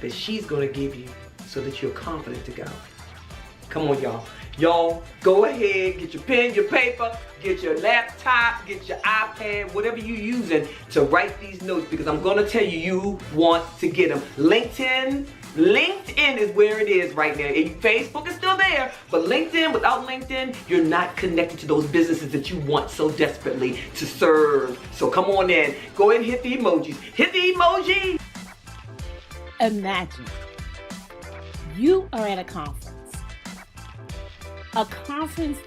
that she's going to give you so that you're confident to go. Come on, y'all. Y'all, go ahead, get your pen, your paper, get your laptop, get your iPad, whatever you're using to write these notes, because I'm going to tell you, you want to get them. LinkedIn is where it is right now. Facebook is still there, but LinkedIn, without LinkedIn, you're not connected to those businesses that you want so desperately to serve. So come on in. Go ahead and hit the emojis. Hit the emoji. Imagine you are at a conference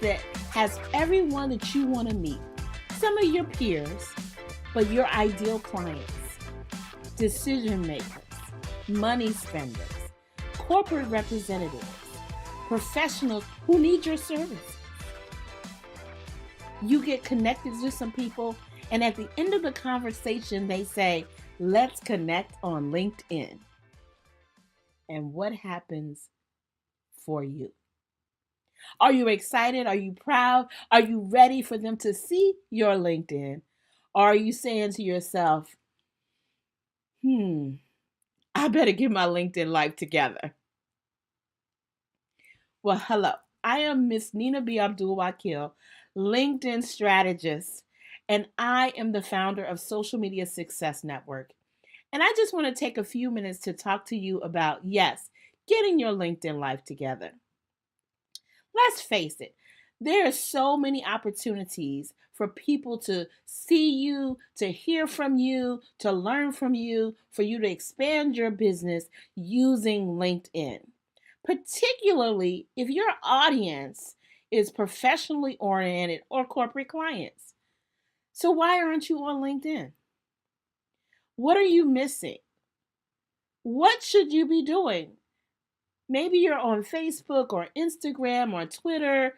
that has everyone that you want to meet, some of your peers, but your ideal clients, decision makers, money spenders, corporate representatives, professionals who need your services. You get connected to some people, and at the end of the conversation, they say, let's connect on LinkedIn. And what happens for you? Are you excited? Are you proud? Are you ready for them to see your LinkedIn? Or are you saying to yourself, I better get my LinkedIn life together? Well, hello. I am Miss Nina B. Abdul-Wakil, LinkedIn strategist, and I am the founder of Social Media Success Network. And I just want to take a few minutes to talk to you about, yes, getting your LinkedIn life together. Let's face it, there are so many opportunities for people to see you, to hear from you, to learn from you, for you to expand your business using LinkedIn, particularly if your audience is professionally oriented or corporate clients. So why aren't you on LinkedIn? What are you missing? What should you be doing? Maybe you're on Facebook or Instagram or Twitter,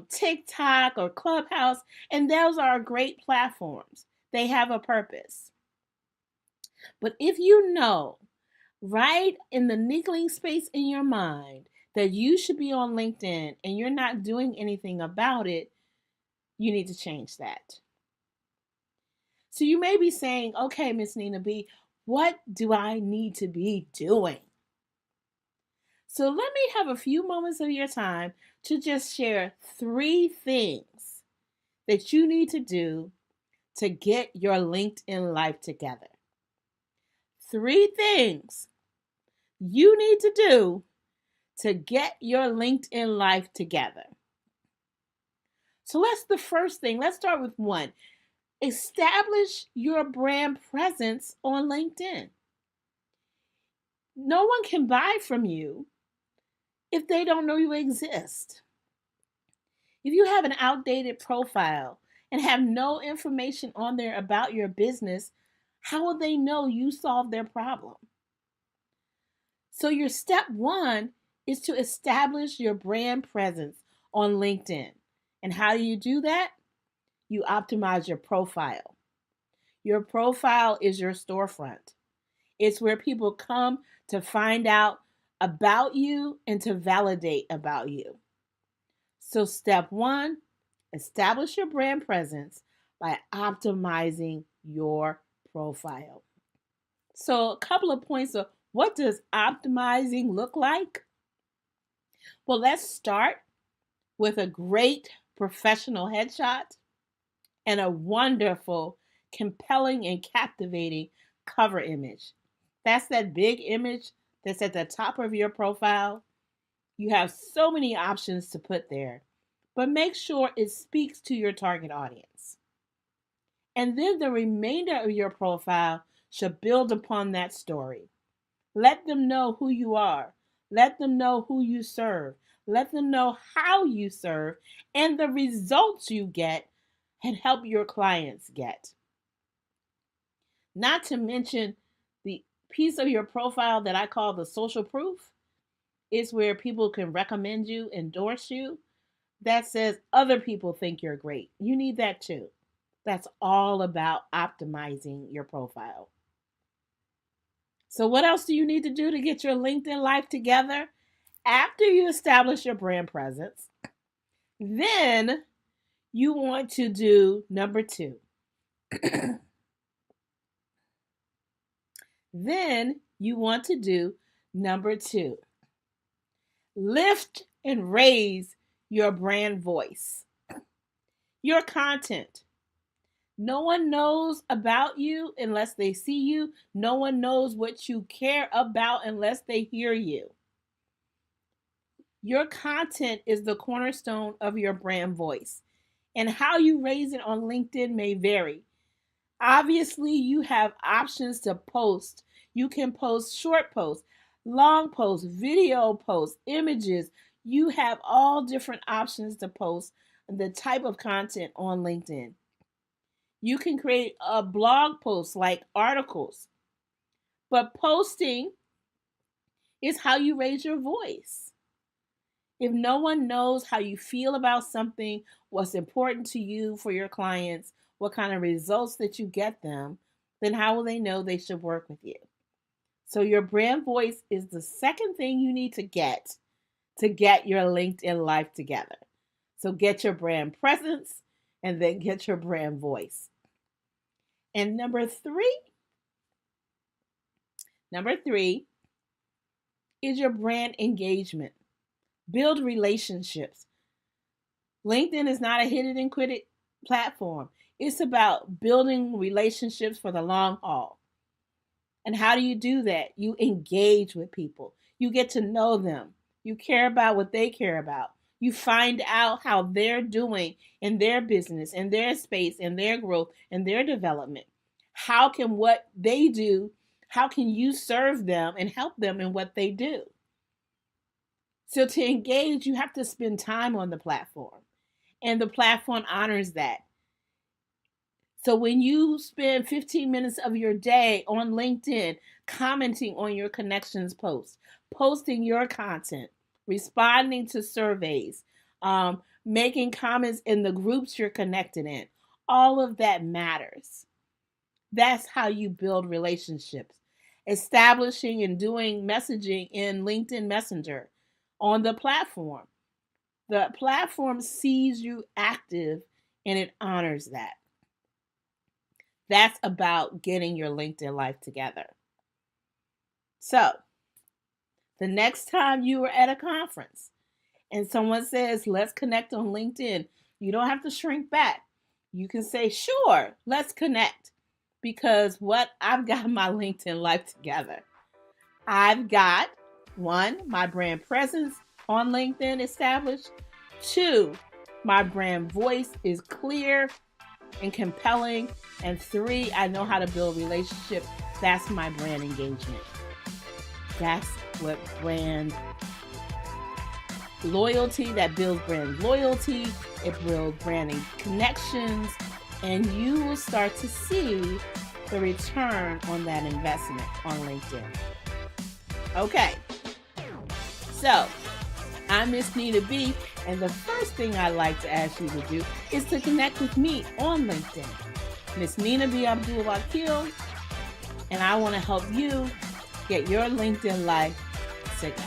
TikTok or Clubhouse, and those are great platforms. They have a purpose. But if you know right in the niggling space in your mind that you should be on LinkedIn and you're not doing anything about it, you need to change that. So you may be saying, okay, Miss Nina B, what do I need to be doing? So let me have a few moments of your time to just share 3 things that you need to do to get your LinkedIn life together. 3 things you need to do to get your LinkedIn life together. So the first thing. Let's start with 1. Establish your brand presence on LinkedIn. No one can buy from you if they don't know you exist. If you have an outdated profile and have no information on there about your business, how will they know you solved their problem? So your step 1 is to establish your brand presence on LinkedIn. And how do you do that? You optimize your profile. Your profile is your storefront. It's where people come to find out about you and to validate about you. So step 1, establish your brand presence by optimizing your profile. So a couple of points of what does optimizing look like? Well, let's start with a great professional headshot and a wonderful, compelling, and captivating cover image. That's that big image that's at the top of your profile. You have so many options to put there, but make sure it speaks to your target audience. And then the remainder of your profile should build upon that story. Let them know who you are. Let them know who you serve. Let them know how you serve and the results you get and help your clients get. Not to mention the piece of your profile that I call the social proof. It's where people can recommend you, endorse you. That says other people think you're great. You need that too. That's all about optimizing your profile. So what else do you need to do to get your LinkedIn life together? After you establish your brand presence, then you want to do number 2. Then you want to do number 2. Lift and raise your brand voice. Your content. No one knows about you unless they see you. No one knows what you care about unless they hear you. Your content is the cornerstone of your brand voice, and how you raise it on LinkedIn may vary. Obviously, you have options to post. You can post short posts, long posts, video posts, images. You have all different options to post the type of content on LinkedIn. You can create a blog post like articles, but posting is how you raise your voice. If no one knows how you feel about something, what's important to you for your clients, what kind of results that you get them, then how will they know they should work with you? So your brand voice is the second thing you need to get your LinkedIn life together. So get your brand presence and then get your brand voice. And number three is your brand engagement. Build relationships. LinkedIn is not a hit it and quit it platform. It's about building relationships for the long haul. And how do you do that? You engage with people. You get to know them. You care about what they care about. You find out how they're doing in their business, in their space, in their growth, in their development. How can what they do, how can you serve them and help them in what they do? So to engage, you have to spend time on the platform, and the platform honors that. So when you spend 15 minutes of your day on LinkedIn commenting on your connections posts, posting your content, responding to surveys, making comments in the groups you're connected in, all of that matters. That's how you build relationships. Establishing and doing messaging in LinkedIn Messenger on the platform. The platform sees you active and it honors that. That's about getting your LinkedIn life together. So, the next time you are at a conference and someone says, let's connect on LinkedIn, you don't have to shrink back. You can say, sure, let's connect. Because I've got my LinkedIn life together. I've got 1, my brand presence on LinkedIn established. 2, my brand voice is clear and compelling. And 3, I know how to build relationships. That's my brand engagement. That's what brand loyalty, that builds brand loyalty. It builds branding connections. And you will start to see the return on that investment on LinkedIn. Okay. So, I'm Miss Nina B, and the first thing I'd like to ask you to do is to connect with me on LinkedIn. Miss Nina B. Abdul-Wakil, and I want to help you get your LinkedIn life together.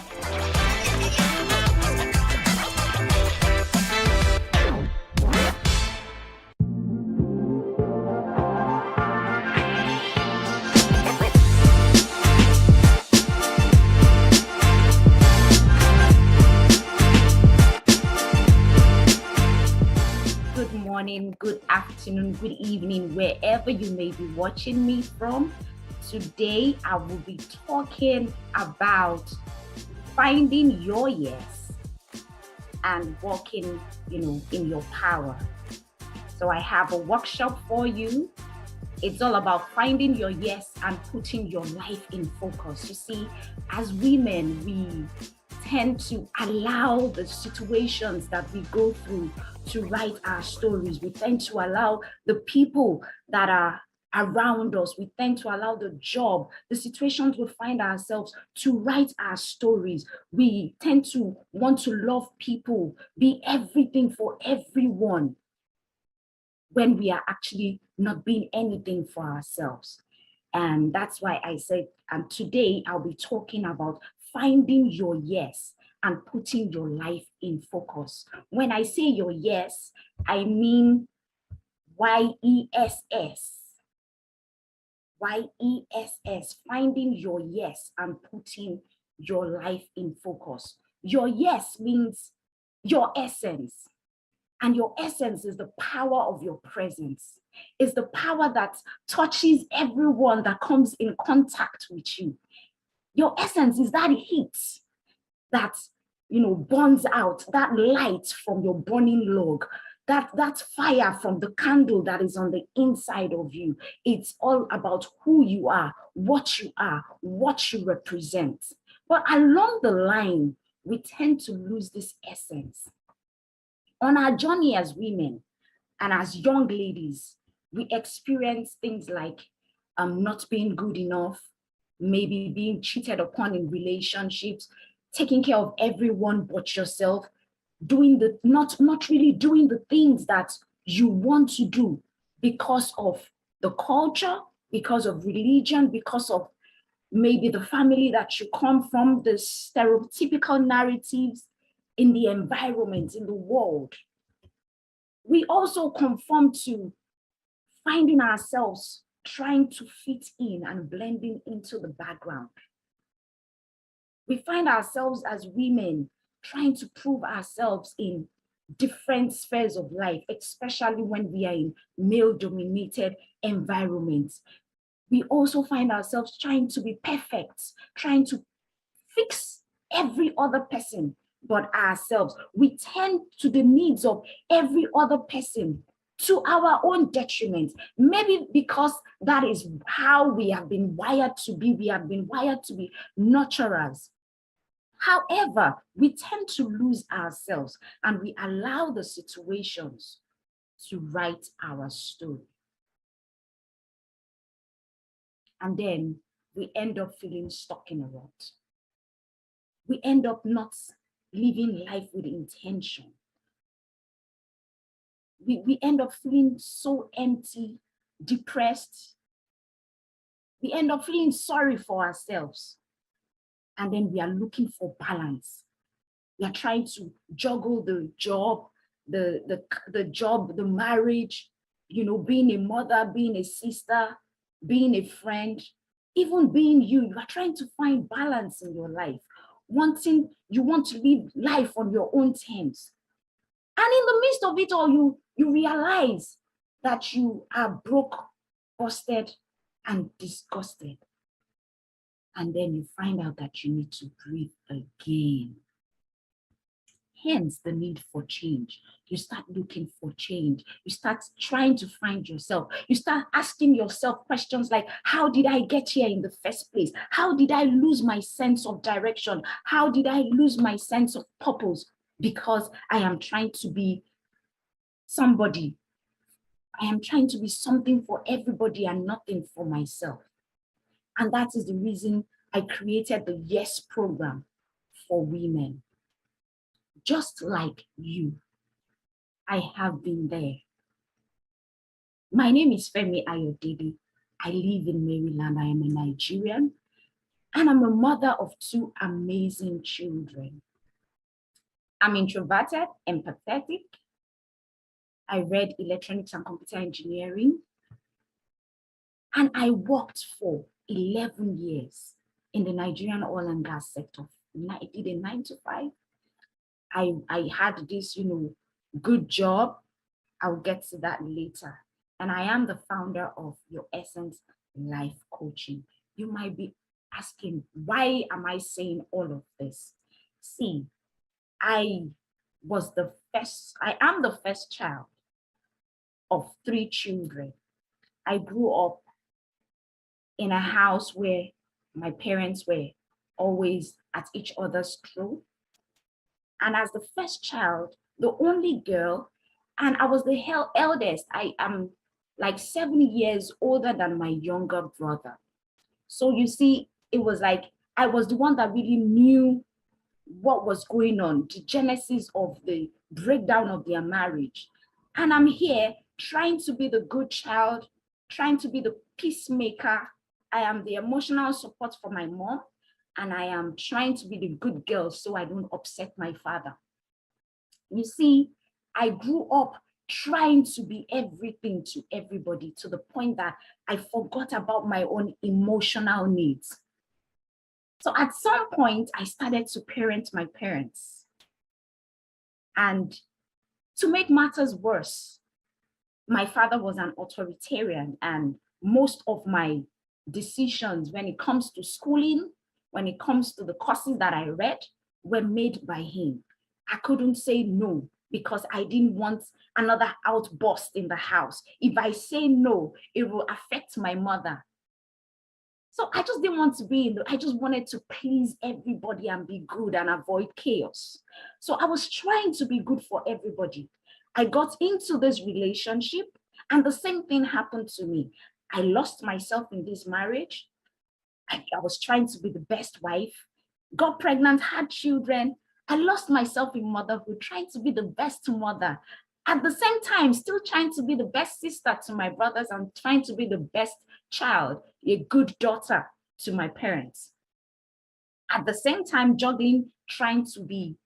Good afternoon, good evening, wherever you may be watching me from. Today, I will be talking about finding your yes and walking, in your power. So I have a workshop for you. It's all about finding your yes and putting your life in focus. You see, as women, we tend to allow the situations that we go through to write our stories. We tend to allow the people that are around us, we tend to allow the job, the situations we find ourselves to write our stories. We tend to want to love people, be everything for everyone, when we are actually not being anything for ourselves. And that's why I said, and today I'll be talking about finding your yes and putting your life in focus. When I say your yes, I mean YESS. YESS, finding your yes and putting your life in focus. Your yes means your essence. And your essence is the power of your presence. It's the power that touches everyone that comes in contact with you. Your essence is that heat that, burns out, that light from your burning log, that fire from the candle that is on the inside of you. It's all about who you are, what you represent. But along the line, we tend to lose this essence. On our journey as women and as young ladies, we experience things like not being good enough, maybe being cheated upon in relationships, taking care of everyone but yourself, not really doing the things that you want to do because of the culture, because of religion, because of maybe the family that you come from, the stereotypical narratives in the environment, in the world. We also conform to finding ourselves trying to fit in and blending into the background. We find ourselves as women trying to prove ourselves in different spheres of life, especially when we are in male-dominated environments. We also find ourselves trying to be perfect, trying to fix every other person but ourselves. We tend to the needs of every other person to our own detriment. Maybe because that is how we have been wired to be. We have been wired to be nurturers. However, we tend to lose ourselves and we allow the situations to write our story. And then we end up feeling stuck in a rut. We end up not living life with intention. We end up feeling so empty, depressed. We end up feeling sorry for ourselves. And then we are looking for balance. We are trying to juggle the job, the marriage, being a mother, being a sister, being a friend, even being you. You are trying to find balance in your life. You want to live life on your own terms. And in the midst of it all, you realize that you are broke, busted, and disgusted. And then you find out that you need to breathe again. Hence the need for change. You start looking for change. You start trying to find yourself. You start asking yourself questions like, how did I get here in the first place? How did I lose my sense of direction? How did I lose my sense of purpose? Because I am trying to be somebody. I am trying to be something for everybody and nothing for myself. And that is the reason I created the Yes program for women. Just like you, I have been there. My name is Femi Ayodele. I live in Maryland. I am a Nigerian, and I'm a mother of 2 amazing children. I'm introverted, empathetic. I read electronics and computer engineering, and I worked for 11 years in the Nigerian oil and gas sector. I did a 9 to 5. I had this, good job. I'll get to that later. And I am the founder of Your Essence Life Coaching. You might be asking, why am I saying all of this? See, I am the first child of 3 children. I grew up in a house where my parents were always at each other's throat. And as the first child, the only girl, and I was the eldest. I am like 7 years older than my younger brother. So you see, it was like I was the one that really knew what was going on, the genesis of the breakdown of their marriage. And I'm here trying to be the good child, trying to be the peacemaker. I am the emotional support for my mom, and I am trying to be the good girl so I don't upset my father. You see, I grew up trying to be everything to everybody, to the point that I forgot about my own emotional needs. So at some point, I started to parent my parents. And to make matters worse, my father was an authoritarian, and most of my decisions when it comes to schooling, when it comes to the courses that I read, were made by him. I couldn't say no because I didn't want another outburst in the house. If I say no, it will affect my mother. So I just didn't want to be I just wanted to please everybody and be good and avoid chaos. So I was trying to be good for everybody. I got into this relationship and the same thing happened to me. I lost myself in this marriage. I was trying to be the best wife, got pregnant, had children. I lost myself in motherhood, trying to be the best mother. At the same time, still trying to be the best sister to my brothers and trying to be the best child, a good daughter to my parents. At the same time, juggling, trying to be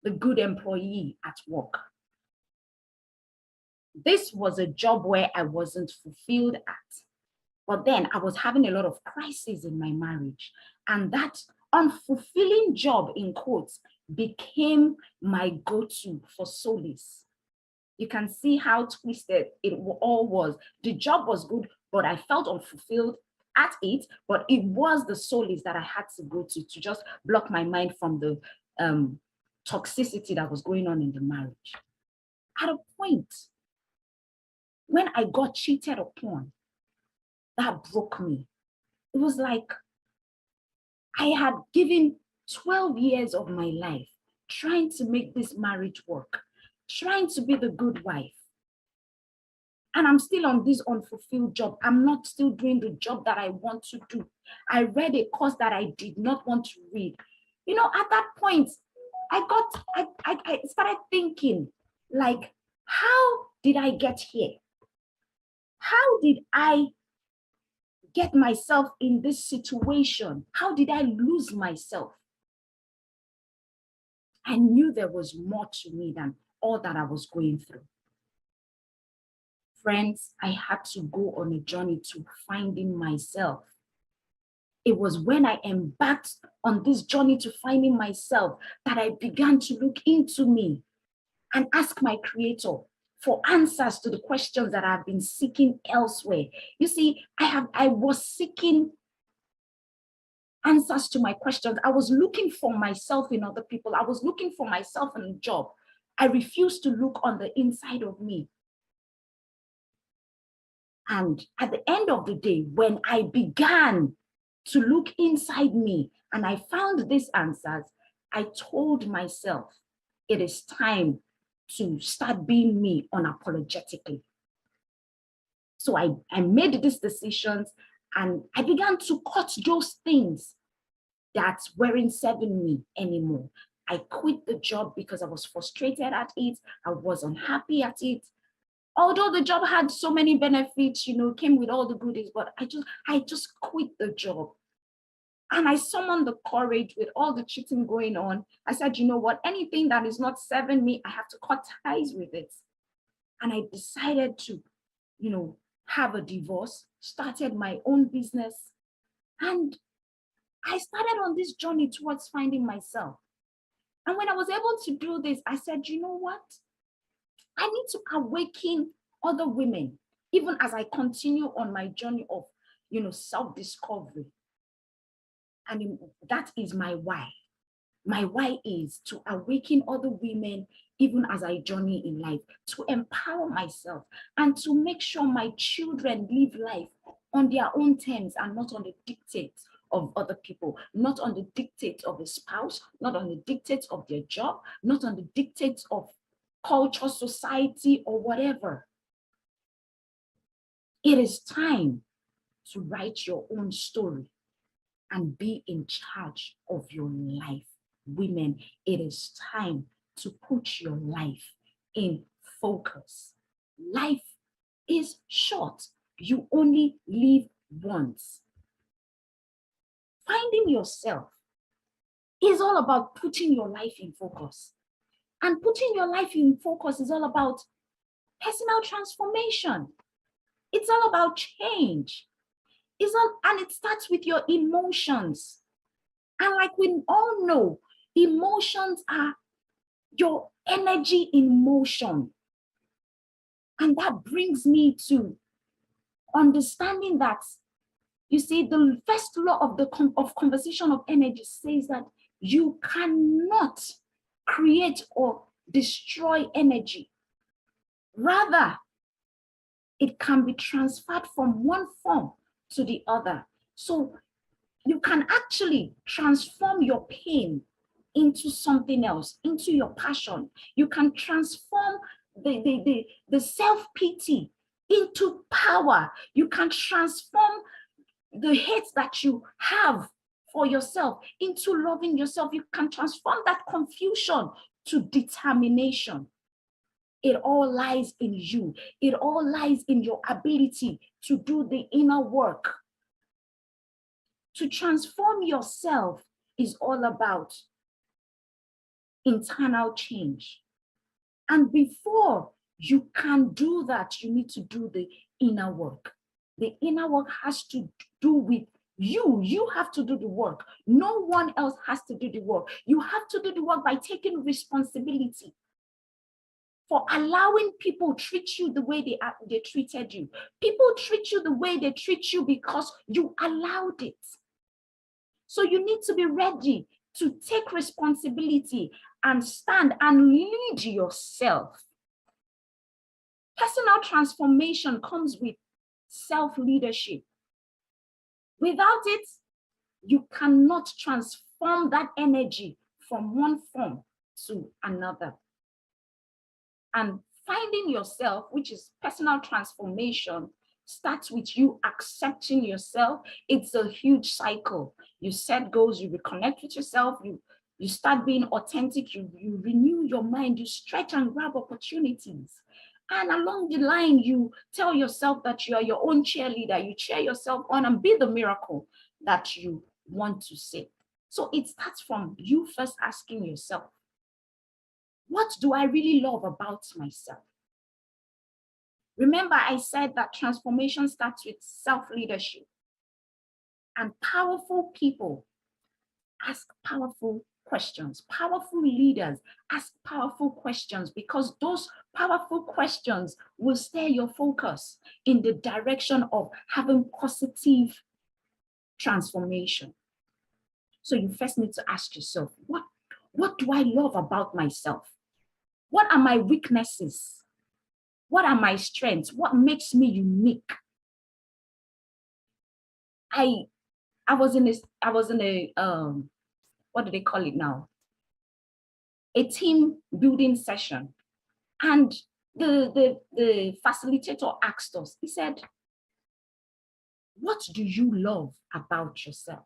the good employee at work. This was a job where I wasn't fulfilled at. But then I was having a lot of crises in my marriage. And that unfulfilling job, in quotes, became my go-to for solace. You can see how twisted it all was. The job was good, but I felt unfulfilled at it, but it was the solace that I had to go to just block my mind from the toxicity that was going on in the marriage. At a point, when I got cheated upon, that broke me. It was like I had given 12 years of my life trying to make this marriage work, trying to be the good wife. And I'm still on this unfulfilled job. I'm not still doing the job that I want to do. I read a course that I did not want to read. You know, at that point, I started thinking, like, how did I get here? How did I get myself in this situation? How did I lose myself? I knew there was more to me than all that I was going through. Friends, I had to go on a journey to finding myself. It was when I embarked on this journey to finding myself that I began to look into me and ask my Creator for answers to the questions that I've been seeking elsewhere. You see, I was seeking answers to my questions. I was looking for myself in other people. I was looking for myself in a job. I refused to look on the inside of me. And at the end of the day, when I began to look inside me and I found these answers, I told myself, it is time to start being me unapologetically. So I made these decisions and I began to cut those things that weren't serving me anymore. I quit the job because I was frustrated at it. I was unhappy at it. Although the job had so many benefits, you know, came with all the goodies, but I just quit the job. And I summoned the courage with all the cheating going on. I said, you know what, anything that is not serving me, I have to cut ties with it. And I decided to, you know, have a divorce, started my own business. And I started on this journey towards finding myself. And when I was able to do this, I said, you know what? I need to awaken other women, even as I continue on my journey of, you know, self-discovery. I mean, that is my why. My why is to awaken other women, even as I journey in life, to empower myself and to make sure my children live life on their own terms and not on the dictates of other people, not on the dictates of a spouse, not on the dictates of their job, not on the dictates of culture, society, or whatever. It is time to write your own story and be in charge of your life. Women, it is time to put your life in focus. Life is short. You only live once. Finding yourself is all about putting your life in focus. And putting your life in focus is all about Personal transformation. It's all about change. And it starts with your emotions. And like we all know, emotions are your energy in motion. And that brings me to understanding that, you see, the first law of the conservation of energy says that you cannot create or destroy energy. Rather, it can be transferred from one form to the other. So you can actually transform your pain into something else, into your passion. You can transform the self-pity into power. You can transform the hate that you have for yourself into loving yourself. You can transform that confusion to determination. It all lies in you. It all lies in your ability to do the inner work. To transform yourself is all about internal change. And before you can do that, you need to do the inner work. The inner work has to do with you. You have to do the work. No one else has to do the work. You have to do the work by taking responsibility for allowing people treat you the way they treated you. People treat you the way they treat you because you allowed it. So you need to be ready to take responsibility and stand and lead yourself. Personal transformation comes with self-leadership. Without it, you cannot transform that energy from one form to another. And finding yourself, which is personal transformation, starts with you accepting yourself. It's a huge cycle. You set goals, you reconnect with yourself, you start being authentic, you renew your mind, you stretch and grab opportunities. And along the line, you tell yourself that you are your own cheerleader. You cheer yourself on and be the miracle that you want to see. So it starts from you first asking yourself, what do I really love about myself? Remember, I said that transformation starts with self-leadership. And powerful people ask powerful questions. Powerful leaders ask powerful questions because those powerful questions will steer your focus in the direction of having positive transformation. So you first need to ask yourself, what do I love about myself? What are my weaknesses? What are my strengths? What makes me unique? I was in a what do they call it now? A team building session. And the facilitator asked us, he said, what do you love about yourself?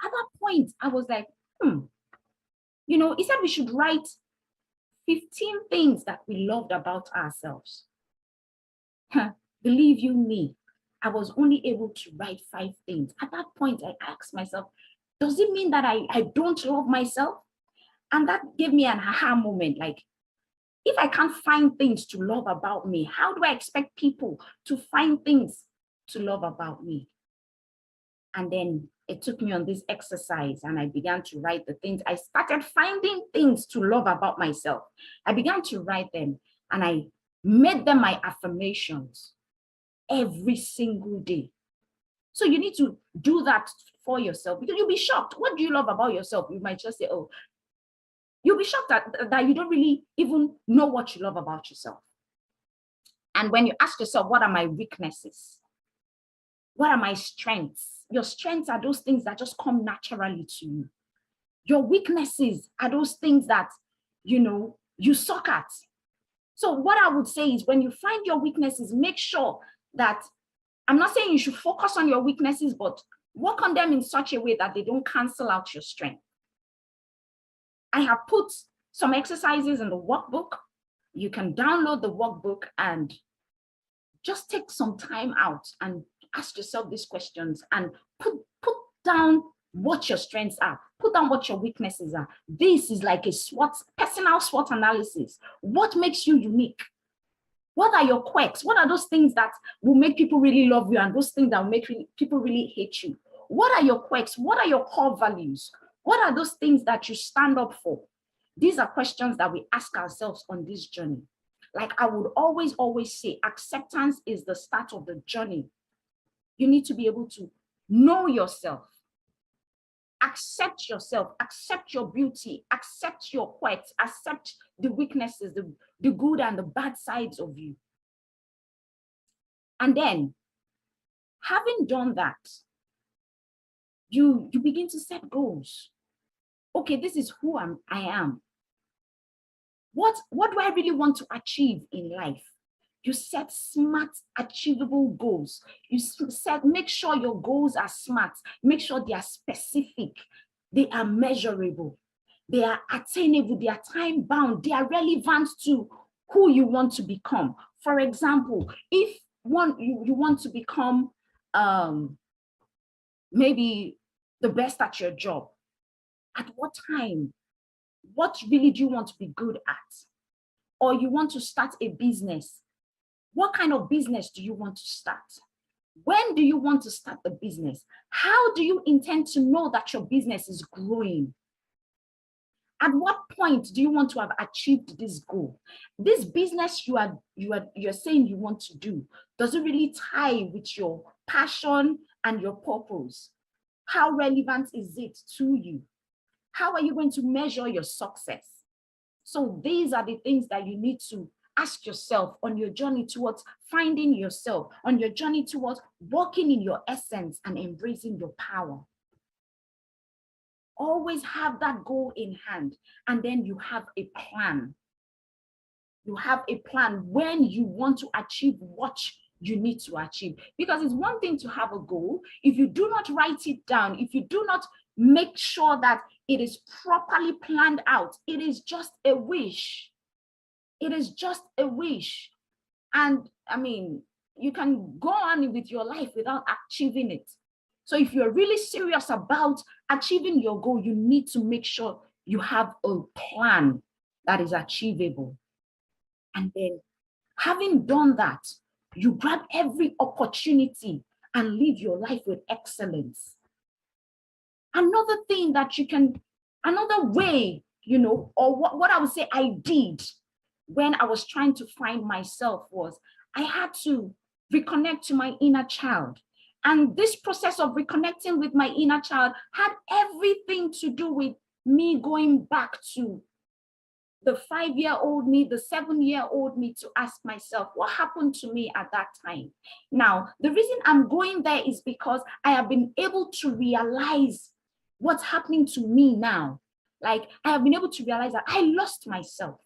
At that point, I was like, you know, he said we should write 15 things that we loved about ourselves. Believe you me, I was only able to write 5 things. At that point, I asked myself, does it mean that I don't love myself? And that gave me an aha moment. Like, if I can't find things to love about me, how do I expect people to find things to love about me? And then it took me on this exercise and I began to write the things. I started finding things to love about myself. I began to write them and I made them my affirmations every single day. So you need to do that for yourself because you'll be shocked. What do you love about yourself? You might just say, oh, you'll be shocked that you don't really even know what you love about yourself. And when you ask yourself, what are my weaknesses? What are my strengths? Your strengths are those things that just come naturally to you. Your weaknesses are those things that, you know, you suck at. So what I would say is when you find your weaknesses, make sure that, I'm not saying you should focus on your weaknesses, but work on them in such a way that they don't cancel out your strength. I have put some exercises in the workbook. You can download the workbook and just take some time out and ask yourself these questions and put down what your strengths are. Put down what your weaknesses are. This is like a personal SWOT analysis. What makes you unique? What are your quirks? What are those things that will make people really love you and those things that will make people really hate you? What are your quirks? What are your core values? What are those things that you stand up for? These are questions that we ask ourselves on this journey. Like I would always say, acceptance is the start of the journey. You need to be able to know yourself, accept yourself, accept your beauty, accept your quirks, accept the weaknesses, the good and the bad sides of you. And then, having done that, you begin to set goals. Okay, this is who I am. What do I really want to achieve in life? You set smart, achievable goals. Make sure your goals are smart. Make sure they are specific. They are measurable. They are attainable. They are time bound. They are relevant to who you want to become. For example, if you want to become maybe the best at your job, at what time? What really do you want to be good at? Or you want to start a business. What kind of business do you want to start? When do you want to start the business? How do you intend to know that your business is growing? At what point do you want to have achieved this goal? This business you're saying you want to do, does it really tie with your passion and your purpose? How relevant is it to you? How are you going to measure your success? So these are the things that you need to ask yourself on your journey towards finding yourself, on your journey towards walking in your essence and embracing your power. Always have that goal in hand, and then you have a plan. You have a plan when you want to achieve what you need to achieve. Because it's one thing to have a goal. If you do not write it down, if you do not make sure that it is properly planned out, it is just a wish. It is just a wish. And I mean, you can go on with your life without achieving it. So if you're really serious about achieving your goal, you need to make sure you have a plan that is achievable. And then having done that, you grab every opportunity and live your life with excellence. Another thing that you can, another way, or what I would say I did when I was trying to find myself was I had to reconnect to my inner child. And this process of reconnecting with my inner child had everything to do with me going back to the 5-year-old me, the 7-year-old me, to ask myself, what happened to me at that time? Now, the reason I'm going there is because I have been able to realize what's happening to me now. Like, I have been able to realize that I lost myself.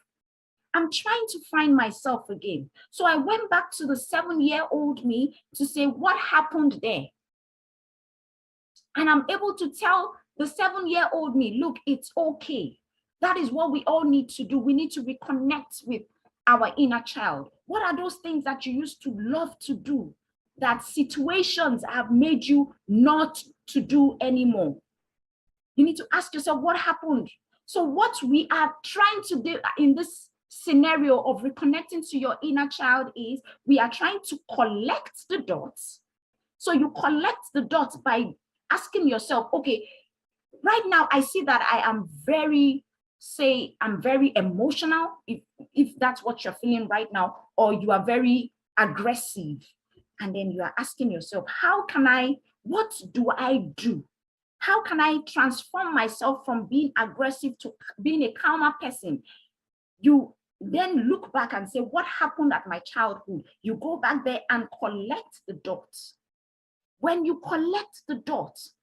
I'm trying to find myself again. So I went back to the 7-year-old me to say, what happened there? And I'm able to tell the 7-year-old me, look, it's okay. That is what we all need to do. We need to reconnect with our inner child. What are those things that you used to love to do that situations have made you not to do anymore? You need to ask yourself, what happened? So what we are trying to do in this scenario of reconnecting to your inner child is we are trying to collect the dots. So you collect the dots by asking yourself, okay, right now I see that I am I'm very emotional, if that's what you're feeling right now, or you are very aggressive. And then you are asking yourself, what do I do? How can I transform myself from being aggressive to being a calmer person? You then look back and say, what happened at my childhood? You go back there and collect the dots. When you collect the dots,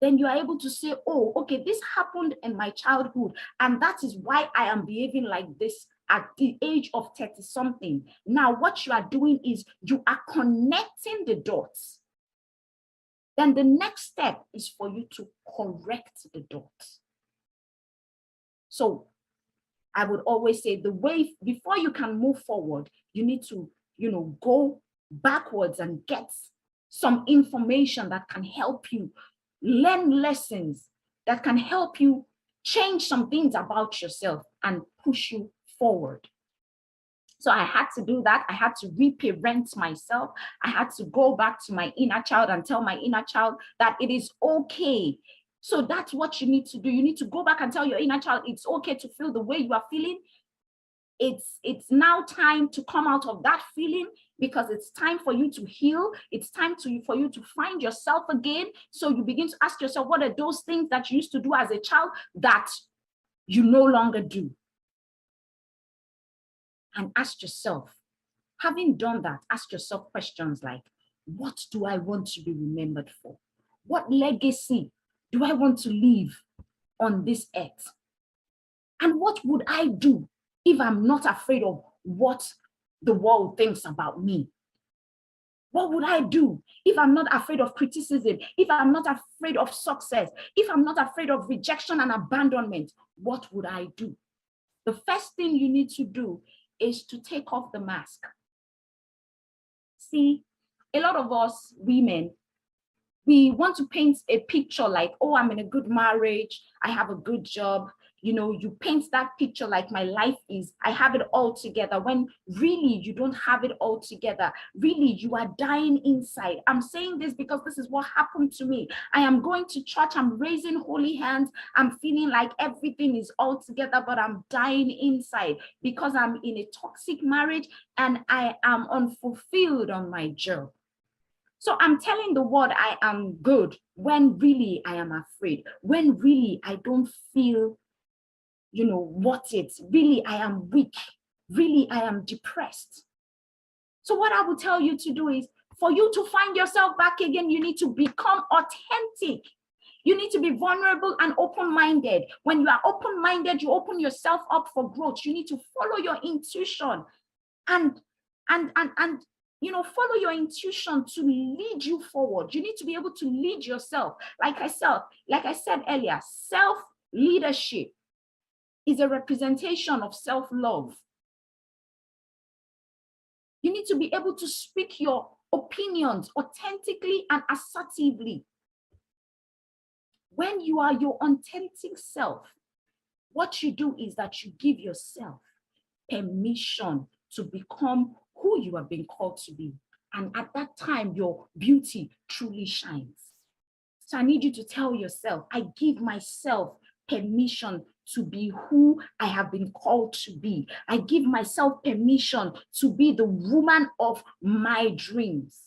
then you are able to say, oh, okay, this happened in my childhood, and that is why I am behaving like this at the age of 30-something. Now, what you are doing is you are connecting the dots. Then the next step is for you to correct the dots. So I would always say the way, before you can move forward, you need to, go backwards and get some information that can help you learn lessons that can help you change some things about yourself and push you forward. So I had to do that. I had to reparent myself. I had to go back to my inner child and tell my inner child that it is okay. So that's what you need to do. You need to go back and tell your inner child it's okay to feel the way you are feeling. It's now time to come out of that feeling, because it's time for you to heal. It's time for you to find yourself again. So you begin to ask yourself, what are those things that you used to do as a child that you no longer do? And ask yourself, having done that, ask yourself questions like, what do I want to be remembered for? What legacy do I want to leave on this earth? And what would I do if I'm not afraid of what the world thinks about me? What would I do if I'm not afraid of criticism? If I'm not afraid of success? If I'm not afraid of rejection and abandonment? What would I do? The first thing you need to do is to take off the mask. See, a lot of us women, we want to paint a picture like, oh, I'm in a good marriage, I have a good job. You know, you paint that picture like my life is, I have it all together, when really you don't have it all together. Really, you are dying inside. I'm saying this because this is what happened to me. I am going to church, I'm raising holy hands, I'm feeling like everything is all together, but I'm dying inside because I'm in a toxic marriage and I am unfulfilled on my job. So I'm telling the world I am good when really I am afraid, when really I don't feel, you know, what it's really, I am weak, really I am depressed. So what I will tell you to do is, for you to find yourself back again, you need to become authentic. You need to be vulnerable and open-minded. When you are open-minded, you open yourself up for growth. You need to follow your intuition and you know, follow your intuition to lead you forward. You need to be able to lead yourself. Like I said earlier, self-leadership is a representation of self-love. You need to be able to speak your opinions authentically and assertively. When you are your authentic self, what you do is that you give yourself permission to become who you have been called to be. And at that time, your beauty truly shines. So I need you to tell yourself, I give myself permission to be who I have been called to be. I give myself permission to be the woman of my dreams.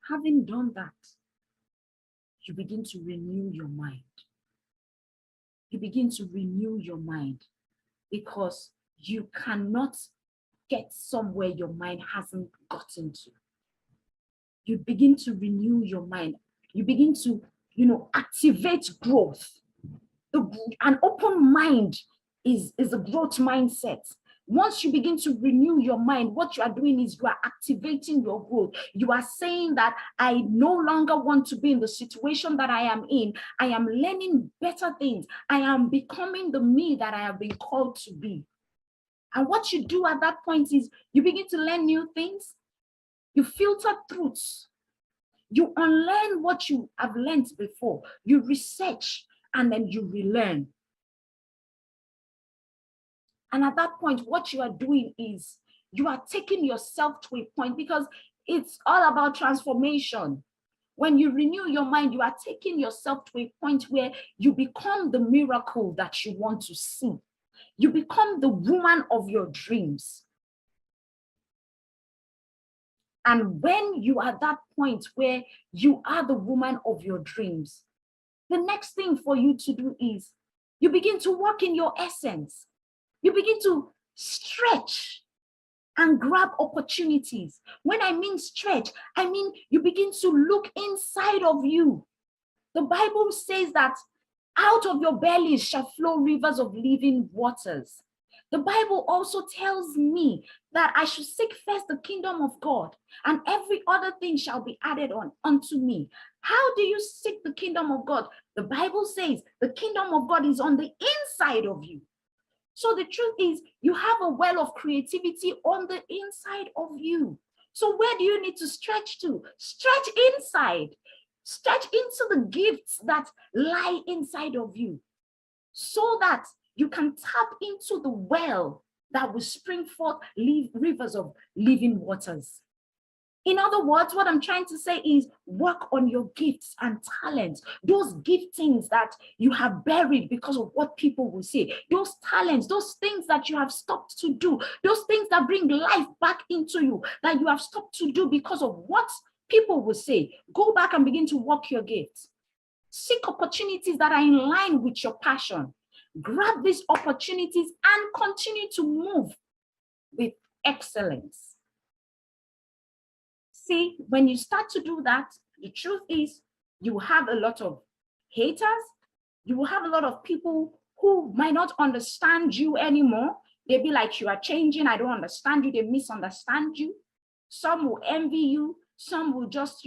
Having done that, you begin to renew your mind. You begin to renew your mind, because you cannot get somewhere your mind hasn't gotten to. You begin to renew your mind. You begin to, you know, activate growth. An open mind is a growth mindset. Once you begin to renew your mind, what you are doing is you are activating your growth. You are saying that I no longer want to be in the situation that I am in. I am learning better things. I am becoming the me that I have been called to be. And what you do at that point is you begin to learn new things. You filter truths. You unlearn what you have learned before. You research and then you relearn. And at that point, what you are doing is you are taking yourself to a point, because it's all about transformation. When you renew your mind, you are taking yourself to a point where you become the miracle that you want to see. You become the woman of your dreams. And when you are at that point where you are the woman of your dreams, the next thing for you to do is you begin to walk in your essence. You begin to stretch and grab opportunities. When I mean stretch, I mean you begin to look inside of you. The Bible says that out of your bellies shall flow rivers of living waters. The Bible also tells me that I should seek first the kingdom of God, and every other thing shall be added on unto me. How do you seek the kingdom of God? The Bible says the kingdom of God is on the inside of you. So the truth is, you have a well of creativity on the inside of you. So where do you need to stretch to? Stretch inside. Stretch into the gifts that lie inside of you so that you can tap into the well that will spring forth rivers of living waters. In other words, what I'm trying to say is work on your gifts and talents, those giftings that you have buried because of what people will say, those talents, those things that you have stopped to do, those things that bring life back into you that you have stopped to do because of what people will say. Go back and begin to work your gifts. Seek opportunities that are in line with your passion. Grab these opportunities and continue to move with excellence. See, when you start to do that, the truth is you will have a lot of haters. You will have a lot of people who might not understand you anymore. They'll be like, you are changing. I don't understand you. They misunderstand you. Some will envy you. Some will just,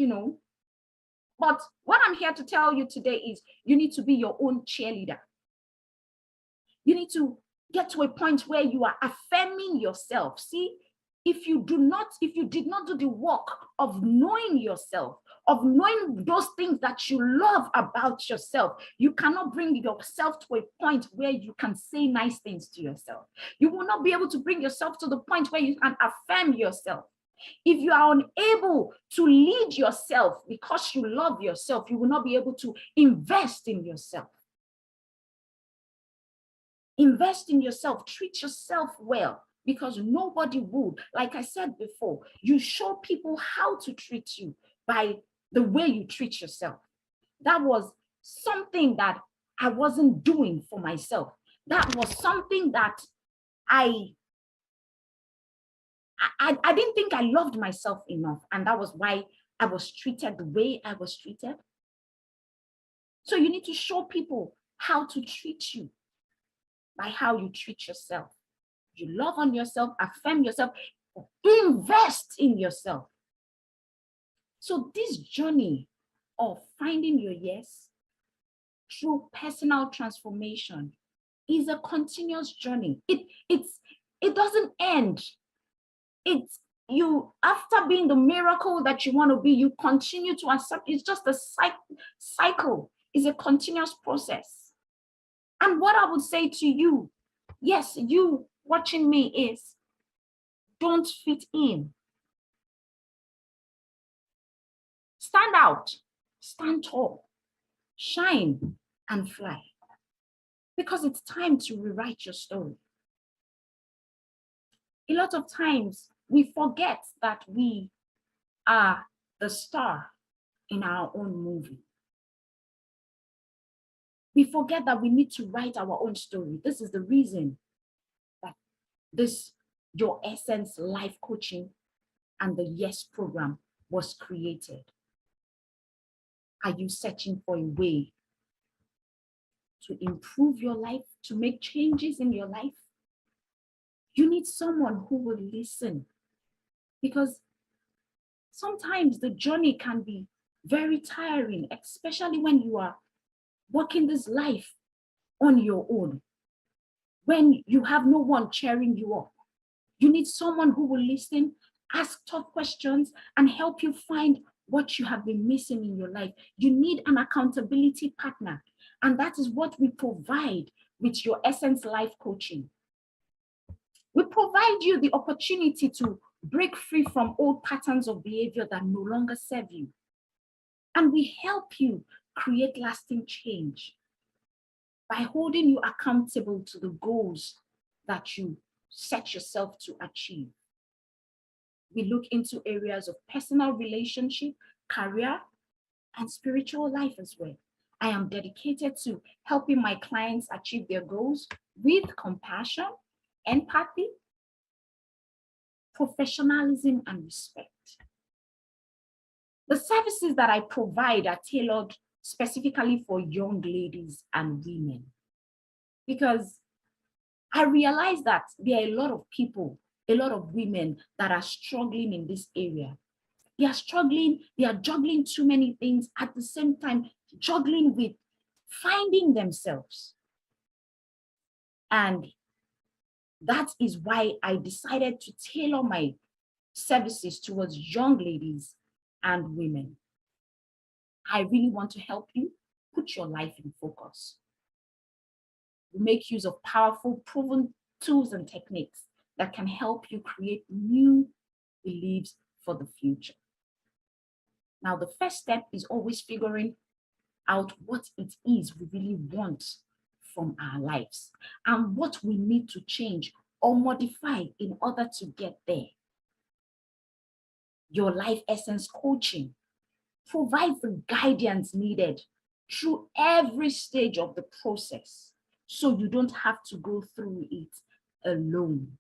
But what I'm here to tell you today is you need to be your own cheerleader. You need to get to a point where you are affirming yourself. See, if you did not do the work of knowing yourself, of knowing those things that you love about yourself, you cannot bring yourself to a point where you can say nice things to yourself. You will not be able to bring yourself to the point where you can affirm yourself. If you are unable to lead yourself because you love yourself, you will not be able to invest in yourself. Invest in yourself, treat yourself well, because nobody would. Like I said before, you show people how to treat you by the way you treat yourself. That was something that I wasn't doing for myself. That was something that I didn't think I loved myself enough. And that was why I was treated the way I was treated. So you need to show people how to treat you by how you treat yourself. You love on yourself, affirm yourself, invest in yourself. So this journey of finding your yes through personal transformation is a continuous journey. It doesn't end. It's you, after being the miracle that you want to be, you continue to accept. It's just a cycle. It's a continuous process. And what I would say to you, yes, you watching me, is don't fit in. Stand out, stand tall, shine and fly. Because it's time to rewrite your story. A lot of times we forget that we are the star in our own movie. We forget that we need to write our own story. This is the reason that this Your Essence Life Coaching and the Yes program was created. Are you searching for a way to improve your life, to make changes in your life? You need someone who will listen, because sometimes the journey can be very tiring, especially when you are walking this life on your own, when you have no one cheering you up. You need someone who will listen, ask tough questions, and help you find what you have been missing in your life. You need an accountability partner, and that is what we provide with Your Essence Life Coaching. We provide you the opportunity to break free from old patterns of behavior that no longer serve you. And we help you create lasting change by holding you accountable to the goals that you set yourself to achieve. We look into areas of personal relationship, career, and spiritual life as well. I am dedicated to helping my clients achieve their goals with compassion, empathy, professionalism, and respect. The services that I provide are tailored specifically for young ladies and women, because I realize that there are a lot of people, a lot of women that are struggling in this area. They are struggling, they are juggling too many things at the same time, juggling with finding themselves. And that is why I decided to tailor my services towards young ladies and women. I really want to help you put your life in focus. We make use of powerful, proven tools and techniques that can help you create new beliefs for the future. Now, the first step is always figuring out what it is we really want from our lives and what we need to change or modify in order to get there. Your Life Essence coaching provides the guidance needed through every stage of the process, so you don't have to go through it alone.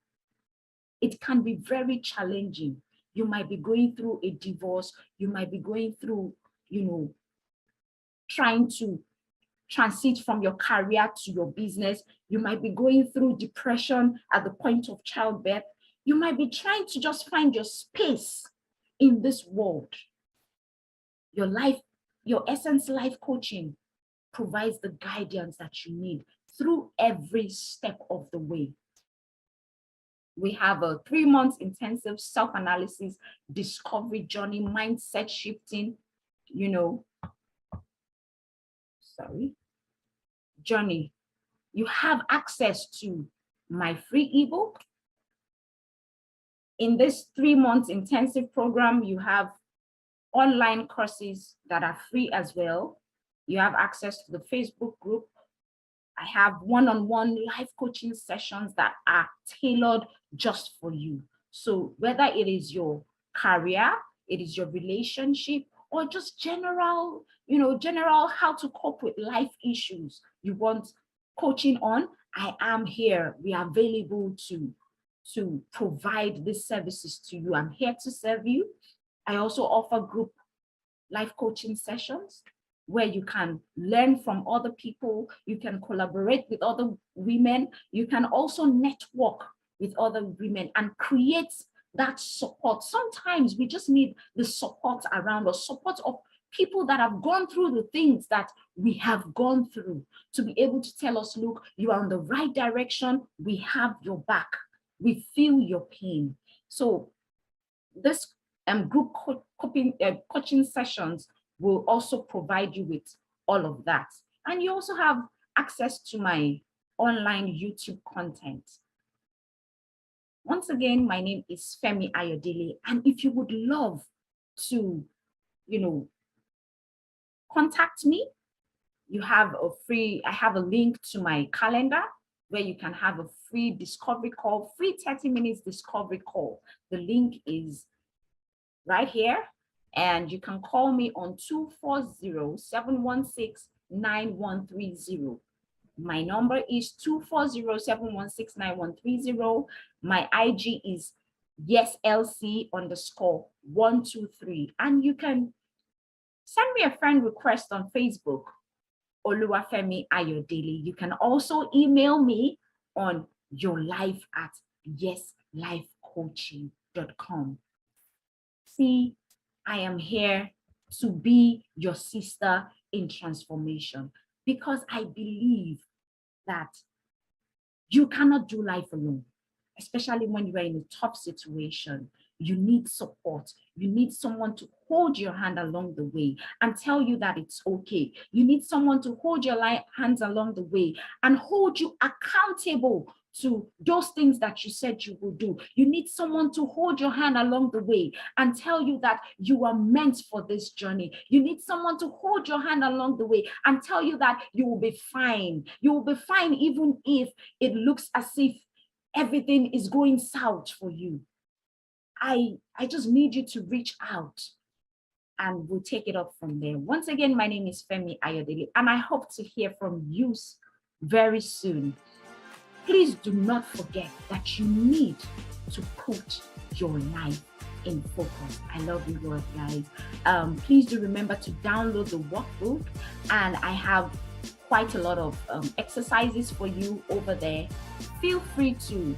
It can be very challenging. You might be going through a divorce. You might be going through, trying to transit from your career to your business. You might be going through depression at the point of childbirth. You might be trying to just find your space in this world. Your Essence Life Coaching provides the guidance that you need through every step of the way. We have a 3-month intensive self-analysis, discovery journey, mindset shifting, journey. You have access to my free ebook. In this 3-month intensive program, you have online courses that are free as well. You have access to the Facebook group. I have one-on-one life coaching sessions that are tailored just for you. So whether it is your career, it is your relationship, or just general how to cope with life issues you want coaching on, I am here. We are available to provide these services to you. I'm here to serve you. I also offer group life coaching sessions where you can learn from other people. You can collaborate with other women. You can also network with other women and create that support. Sometimes we just need the support around us, support of people that have gone through the things that we have gone through, to be able to tell us, look, you are on the right direction. We have your back. We feel your pain. So this group coaching sessions will also provide you with all of that. And you also have access to my online YouTube content. Once again, my name is Femi Ayodele. And if you would love to, contact me, I have a link to my calendar where you can have a free discovery call, free 30 minutes discovery call. The link is right here, and you can call me on 240-716-9130. My number is 240-716-9130. My IG is YesLC_123. And you can send me a friend request on Facebook, Oluwafemi Ayodele. You can also email me on yourlife@yeslifecoaching.com. See, I am here to be your sister in transformation, because I believe that you cannot do life alone, especially when you are in a tough situation. You need support. You need someone to hold your hand along the way and tell you that it's okay. You need someone to hold your hands along the way and hold you accountable to those things that you said you will do. You need someone to hold your hand along the way and tell you that you are meant for this journey. You need someone to hold your hand along the way and tell you that you will be fine. You will be fine even if it looks as if everything is going south for you. I just need you to reach out and we'll take it up from there. Once again, my name is Femi Ayodele, and I hope to hear from you very soon. Please do not forget that you need to put your life in focus. I love you all, guys. Please do remember to download the workbook, and I have quite a lot of exercises for you over there. Feel free to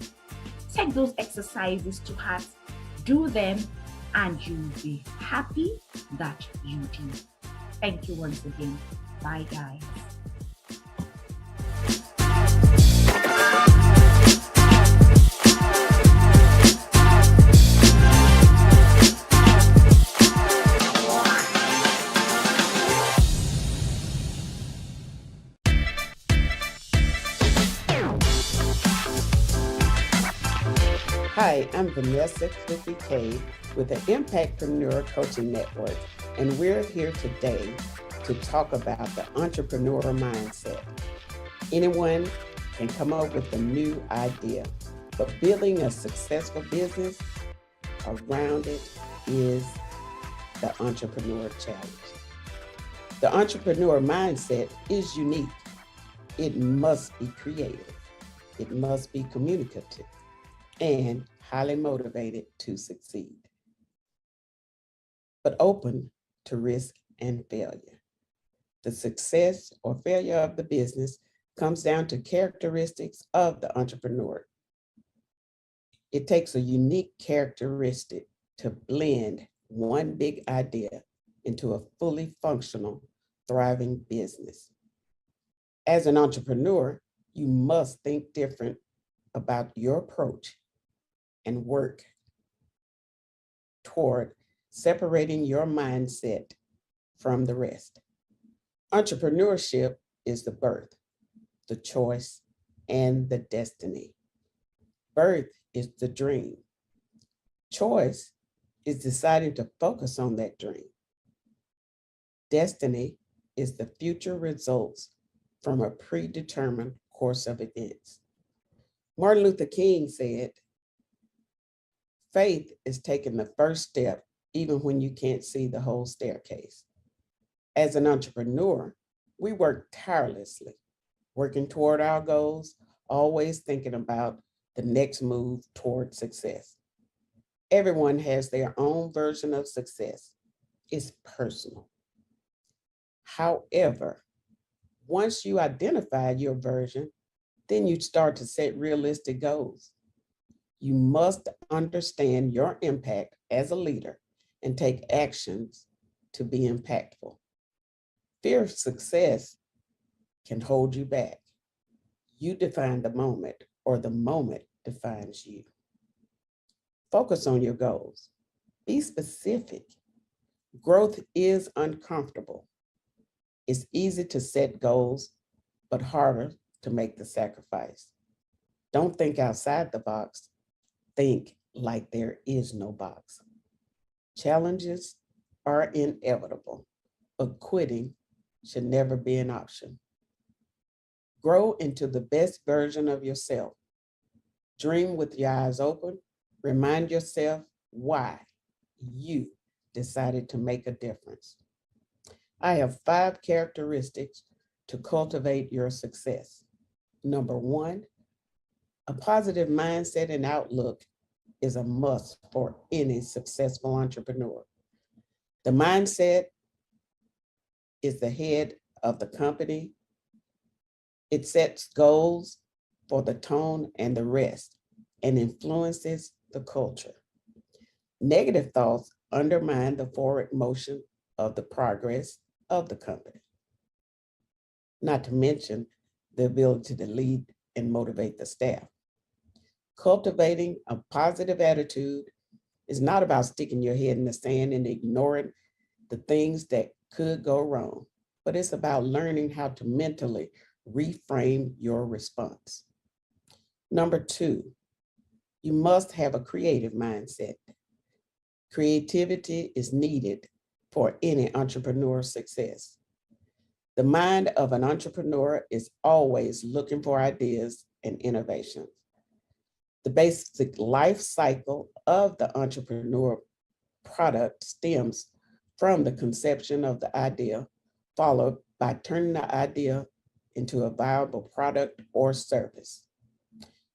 take those exercises to heart, do them, and you'll be happy that you did. Thank you once again. Bye, guys. Hi, I'm Vanessa Cliffy K with the Impactpreneur Coaching Network, and we're here today to talk about the entrepreneur mindset. Anyone can come up with a new idea, but building a successful business around it is the entrepreneur challenge. The entrepreneur mindset is unique. It must be creative. It must be communicative and highly motivated to succeed, but open to risk and failure. The success or failure of the business comes down to characteristics of the entrepreneur. It takes a unique characteristic to blend one big idea into a fully functional, thriving business. As an entrepreneur, you must think different about your approach and work toward separating your mindset from the rest. Entrepreneurship is the birth, the choice, and the destiny. Birth is the dream. Choice is deciding to focus on that dream. Destiny is the future results from a predetermined course of events. Martin Luther King said, "Faith is taking the first step even when you can't see the whole staircase." As an entrepreneur, we work tirelessly, working toward our goals, always thinking about the next move toward success. Everyone has their own version of success. It's personal. However, once you identify your version, then you start to set realistic goals. You must understand your impact as a leader and take actions to be impactful. Fear of success can hold you back. You define the moment, or the moment defines you. Focus on your goals. Be specific. Growth is uncomfortable. It's easy to set goals, but harder to make the sacrifice. Don't think outside the box. Think like there is no box. Challenges are inevitable, but quitting should never be an option. Grow into the best version of yourself. Dream with your eyes open. Remind yourself why you decided to make a difference. I have 5 characteristics to cultivate your success. Number 1, a positive mindset and outlook is a must for any successful entrepreneur. The mindset is the head of the company. It sets goals for the tone and the rest and influences the culture. Negative thoughts undermine the forward motion of the progress of the company, not to mention the ability to lead and motivate the staff. Cultivating a positive attitude is not about sticking your head in the sand and ignoring the things that could go wrong, but it's about learning how to mentally reframe your response. Number 2, you must have a creative mindset. Creativity is needed for any entrepreneur's success. The mind of an entrepreneur is always looking for ideas and innovations. The basic life cycle of the entrepreneur product stems from the conception of the idea, followed by turning the idea into a viable product or service.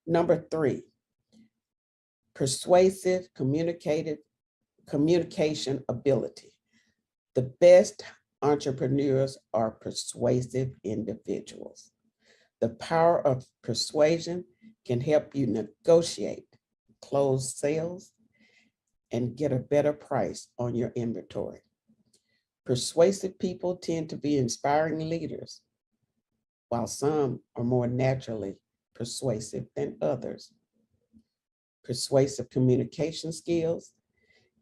Number 3, persuasive communication ability. The best entrepreneurs are persuasive individuals. The power of persuasion can help you negotiate, close sales, and get a better price on your inventory. Persuasive people tend to be inspiring leaders, while some are more naturally persuasive than others. Persuasive communication skills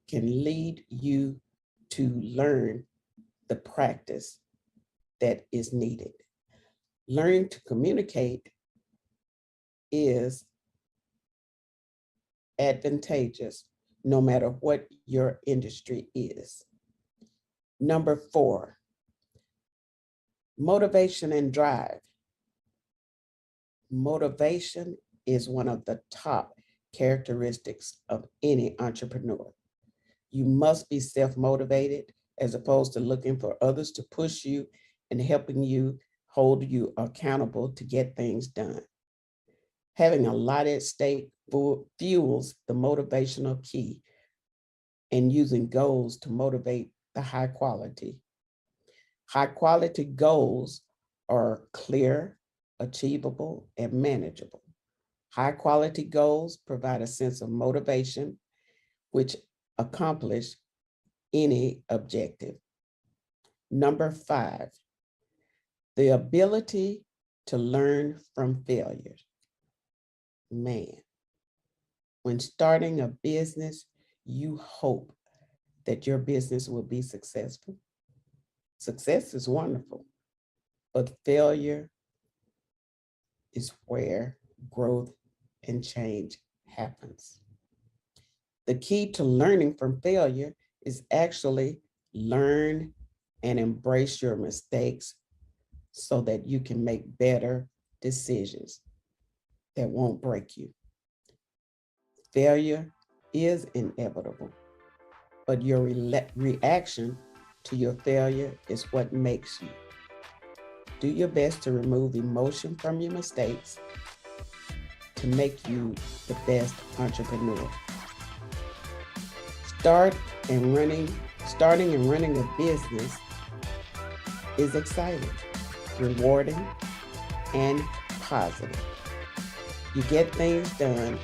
can lead you to learn the practice that is needed. Learning to communicate is advantageous no matter what your industry is. Number 4, motivation and drive. Motivation is one of the top characteristics of any entrepreneur. You must be self-motivated as opposed to looking for others to push you and helping you, hold you accountable to get things done. Having a lot at stake fuels the motivational key and using goals to motivate the high quality. High quality goals are clear, achievable, and manageable. High quality goals provide a sense of motivation, which accomplish any objective. Number 5, the ability to learn from failures. Man, when starting a business, you hope that your business will be successful. Success is wonderful, but failure is where growth and change happens. The key to learning from failure is actually learn and embrace your mistakes so that you can make better decisions that won't break you. Failure is inevitable, but your reaction to your failure is what makes you. Do your best to remove emotion from your mistakes to make you the best entrepreneur. Starting and running a business is exciting, rewarding, and positive. You get things done.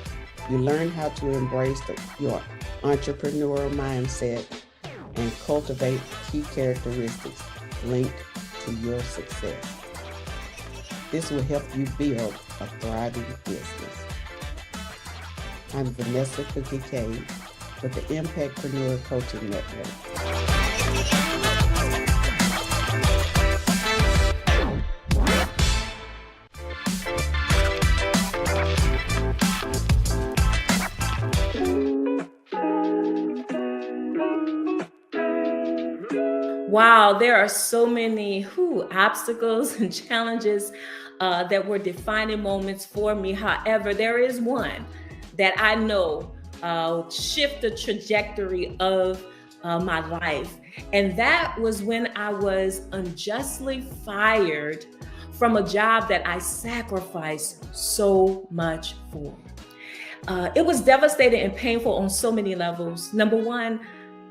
You learn how to embrace your entrepreneurial mindset and cultivate key characteristics linked to your success. This will help you build a thriving business. I'm Vanessa Cookie Cade with the Impactpreneur Coaching Network. Wow, there are so many obstacles and challenges that were defining moments for me. However, there is one that I know shift the trajectory of my life. And that was when I was unjustly fired from a job that I sacrificed so much for. It was devastating and painful on so many levels. Number one,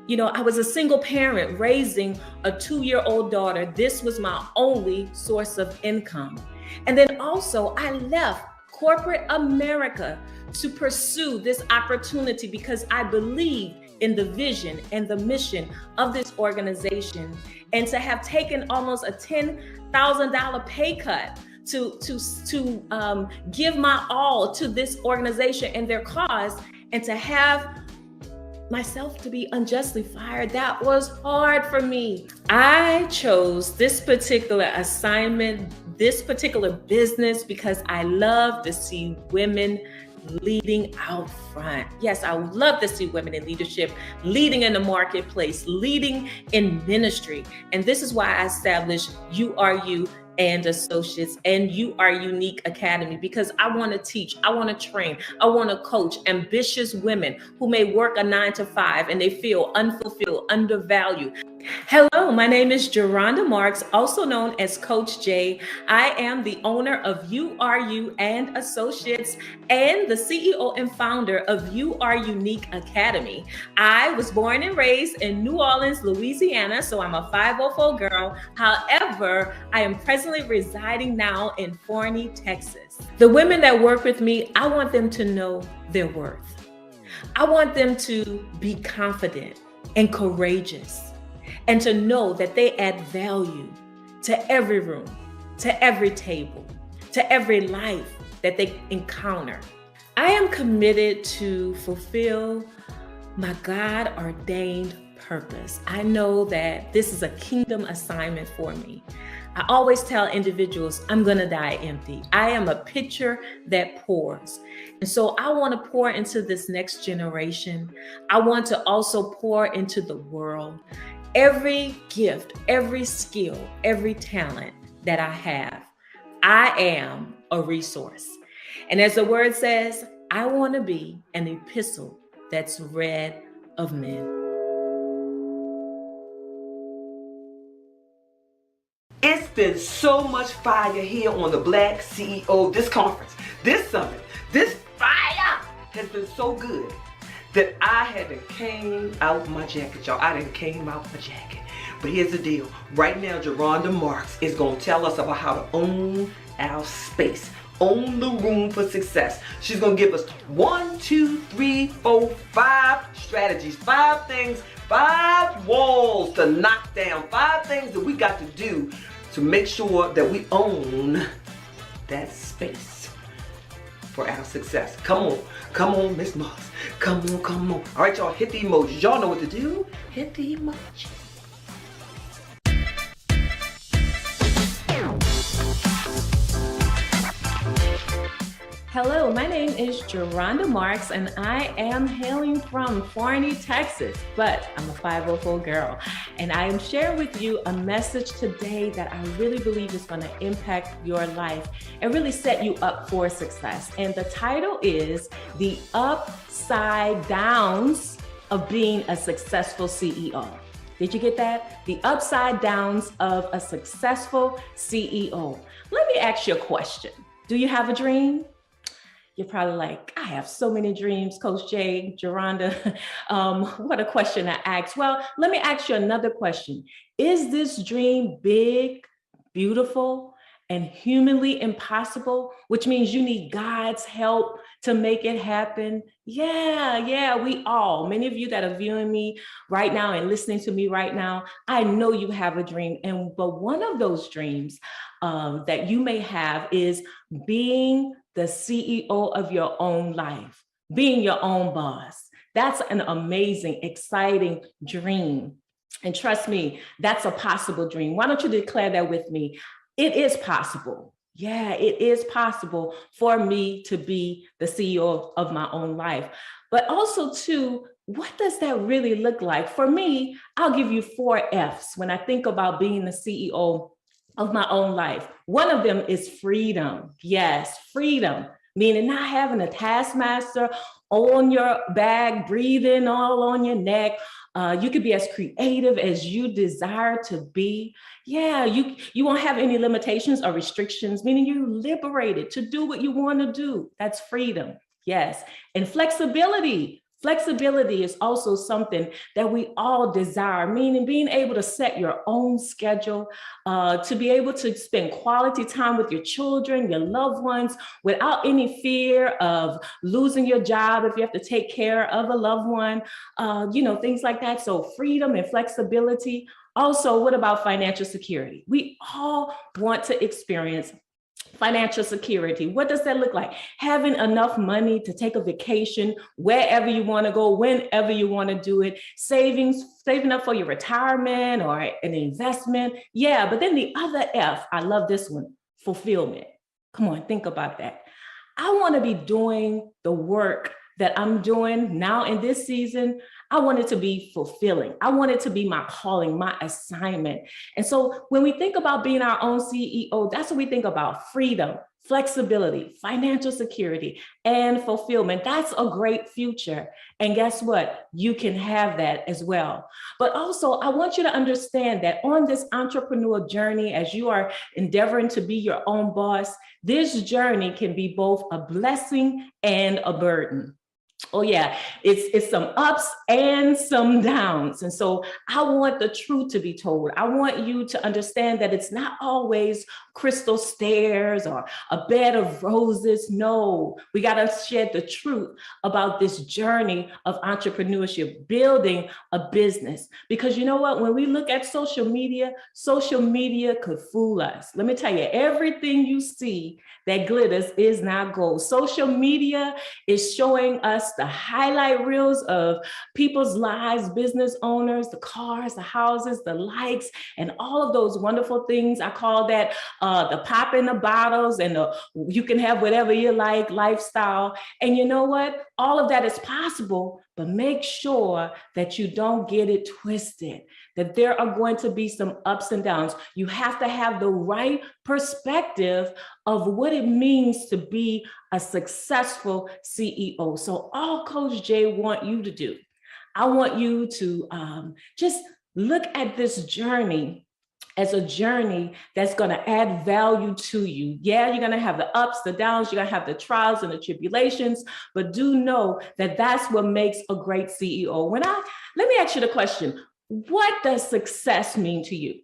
I was a single parent raising a 2-year-old daughter. This was my only source of income. And then also I left corporate America to pursue this opportunity because I believed in the vision and the mission of this organization. And to have taken almost a $10,000 pay cut to give my all to this organization and their cause, and to have myself to be unjustly fired, that was hard for me. I chose this particular assignment, this particular business, because I love to see women leading out front. Yes, I would love to see women in leadership, leading in the marketplace, leading in ministry. And this is why I established You Are You and Associates and You Are Unique Academy, because I want to teach, I want to train, I want to coach ambitious women who may work a 9-to-5 and they feel unfulfilled, undervalued. Hello, my name is Geronda Marks, also known as Coach J. I am the owner of You Are You and Associates and the CEO and founder of You Are Unique Academy. I was born and raised in New Orleans, Louisiana, so I'm a 504 girl. However, I am presently residing now in Forney, Texas. The women that work with me, I want them to know their worth. I want them to be confident and courageous, and to know that they add value to every room, to every table, to every life that they encounter. I am committed to fulfill my God-ordained purpose. I know that this is a kingdom assignment for me. I always tell individuals, I'm going to die empty. I am a pitcher that pours. And so I want to pour into this next generation. I want to also pour into the world. Every gift, every skill, every talent that I have, I am a resource. And as the word says, I want to be an epistle that's read of men. It's been so much fire here on the Black CEO, this conference, this summit, this fire has been so good that I haven't came out my jacket, y'all. I didn't came out my jacket. But here's the deal. Right now, Geronda Marks is going to tell us about how to own our space, own the room for success. She's going to give us 1, 2, 3, 4, 5 strategies, 5 things, 5 walls to knock down, 5 things that we got to do to make sure that we own that space for our success. Come on, Miss Moss. Come on. All right, y'all, hit the emojis. Y'all know what to do. Hit the emoji. Hello, my name is Geronda Marks, and I am hailing from Forney, Texas, but I'm a 504 girl. And I am sharing with you a message today that I really believe is going to impact your life and really set you up for success. And the title is The Upside Downs of Being a Successful CEO. Did you get that? The upside downs of a successful CEO. Let me ask you a question. Do you have a dream? You're probably like, I have so many dreams, Coach Jay, Geronda. What a question I asked. Well, let me ask you another question. Is this dream big, beautiful, and humanly impossible, which means you need God's help to make it happen? Yeah, we all, many of you that are viewing me right now and listening to me right now, I know you have a dream. But one of those dreams that you may have is being the CEO of your own life, being your own boss. That's an amazing, exciting dream. And trust me, that's a possible dream. Why don't you declare that with me? It is possible. Yeah, it is possible for me to be the CEO of my own life. But also too, what does that really look like? For me, I'll give you 4 F's when I think about being the CEO of my own life. One of them is freedom. Yes, freedom, meaning not having a taskmaster on your back, breathing all on your neck. You could be as creative as you desire to be. Yeah, you won't have any limitations or restrictions, meaning you're liberated to do what you want to do. That's freedom. Yes. And flexibility. Flexibility is also something that we all desire, meaning being able to set your own schedule, to be able to spend quality time with your children, your loved ones, without any fear of losing your job if you have to take care of a loved one, things like that. So freedom and flexibility. Also, what about financial security? We all want to experience financial security. What does that look like? Having enough money to take a vacation wherever you want to go, whenever you want to do it, saving up for your retirement or an investment. Yeah, but then the other F, I love this one, fulfillment. Come on, think about that. I want to be doing the work that I'm doing now in this season. I want it to be fulfilling. I want it to be my calling, my assignment. And so when we think about being our own CEO, that's what we think about: freedom, flexibility, financial security, and fulfillment. That's a great future. And guess what? You can have that as well. But also, I want you to understand that on this entrepreneurial journey, as you are endeavoring to be your own boss, this journey can be both a blessing and a burden. Oh yeah, it's some ups and some downs. And so I want the truth to be told. I want you to understand that it's not always crystal stairs or a bed of roses. No, we got to shed the truth about this journey of entrepreneurship, building a business. Because you know what? When we look at social media could fool us. Let me tell you, everything you see that glitters is not gold. Social media is showing us the highlight reels of people's lives, business owners, the cars, the houses, the likes, and all of those wonderful things. I call that the pop in the bottles and you can have whatever you like lifestyle. And you know what? All of that is possible, but make sure that you don't get it twisted, that there are going to be some ups and downs. You have to have the right perspective of what it means to be a successful CEO. So all Coach Jay want you to do, I want you to just look at this journey as a journey that's going to add value to you. Yeah, you're going to have the ups, the downs, you're going to have the trials and the tribulations, but do know that that's what makes a great CEO. Let me ask you the question, what does success mean to you?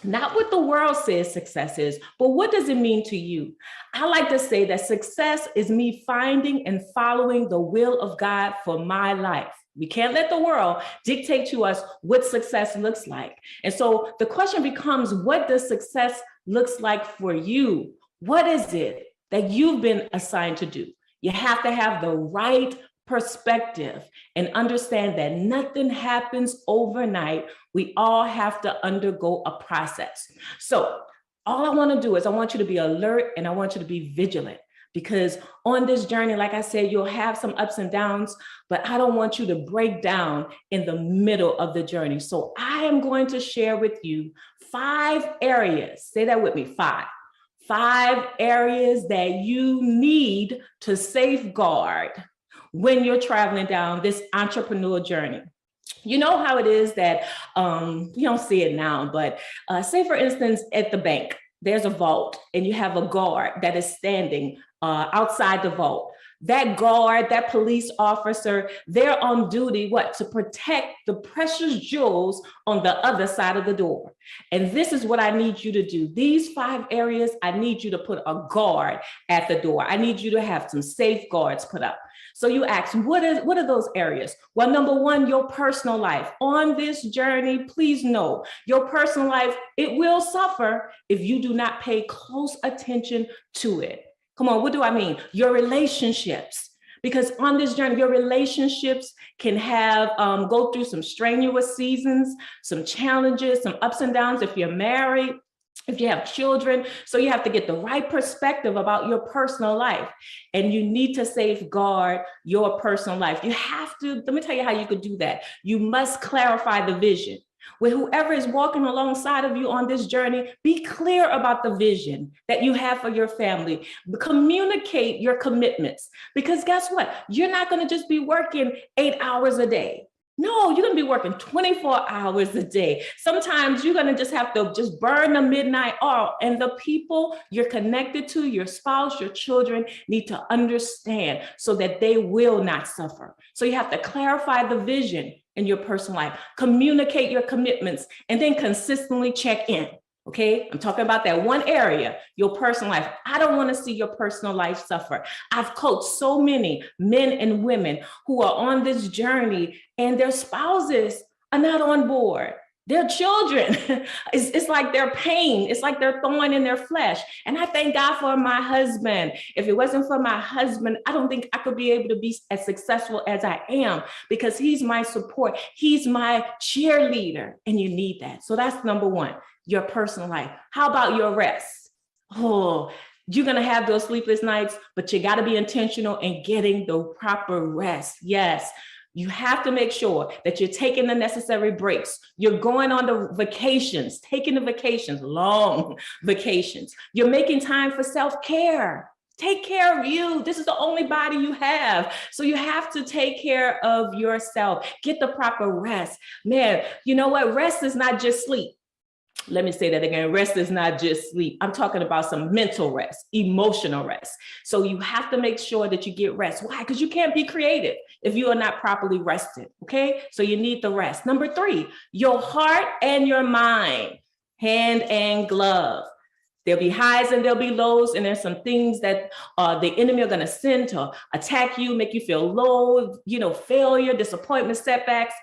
Not what the world says success is, but what does it mean to you? I like to say that success is me finding and following the will of God for my life. We can't let the world dictate to us what success looks like. And so the question becomes, what does success looks like for you? What is it that you've been assigned to do? You have to have the right perspective and understand that nothing happens overnight. We all have to undergo a process. So all I want to do is I want you to be alert and I want you to be vigilant. Because on this journey, like I said, you'll have some ups and downs, but I don't want you to break down in the middle of the journey. So I am going to share with you 5 areas. Say that with me, 5. 5 areas that you need to safeguard when you're traveling down this entrepreneurial journey. You know how it is that you don't see it now, but say for instance, at the bank, there's a vault and you have a guard that is standing outside the vault. That guard, that police officer, they're on duty, to protect the precious jewels on the other side of the door. And this is what I need you to do. These 5 areas, I need you to put a guard at the door. I need you to have some safeguards put up. So you ask, what are those areas? Well, number 1, your personal life. On this journey, please know your personal life, it will suffer if you do not pay close attention to it. Come on, what do I mean? Your relationships. Because on this journey, your relationships can have, go through some strenuous seasons, some challenges, some ups and downs if you're married, if you have children. So you have to get the right perspective about your personal life. And you need to safeguard your personal life. You have to, let me tell you how you could do that. You must clarify the vision. With whoever is walking alongside of you on this journey, be clear about the vision that you have for your family. Communicate your commitments. Because guess what? You're not going to just be working 8 hours a day. No, you're going to be working 24 hours a day. Sometimes you're going to just have to just burn the midnight oil. And the people you're connected to, your spouse, your children, need to understand so that they will not suffer. So you have to clarify the vision in your personal life, communicate your commitments, and then consistently check in. Okay, I'm talking about that one area, your personal life. I don't want to see your personal life suffer. I've coached so many men and women who are on this journey and their spouses are not on board. Their children, it's like their pain. It's like they're thorn in their flesh. And I thank God for my husband. If it wasn't for my husband, I don't think I could be able to be as successful as I am because he's my support. He's my cheerleader. And you need that. So that's number 1, your personal life. How about your rest? Oh, you're going to have those sleepless nights, but you got to be intentional in getting the proper rest. Yes. You have to make sure that you're taking the necessary breaks. You're going on the vacations, taking the vacations, long vacations. You're making time for self-care. Take care of you. This is the only body you have. So you have to take care of yourself. Get the proper rest. Man, you know what? Rest is not just sleep. Let me say that again. Rest is not just sleep. I'm talking about some mental rest, emotional rest. So you have to make sure that you get rest. Why? Because you can't be creative if you are not properly rested. Okay. So you need the rest. Number 3, your heart and your mind, hand and glove. There'll be highs and there'll be lows. And there's some things that the enemy are going to send to attack you, make you feel low, failure, disappointment, setbacks.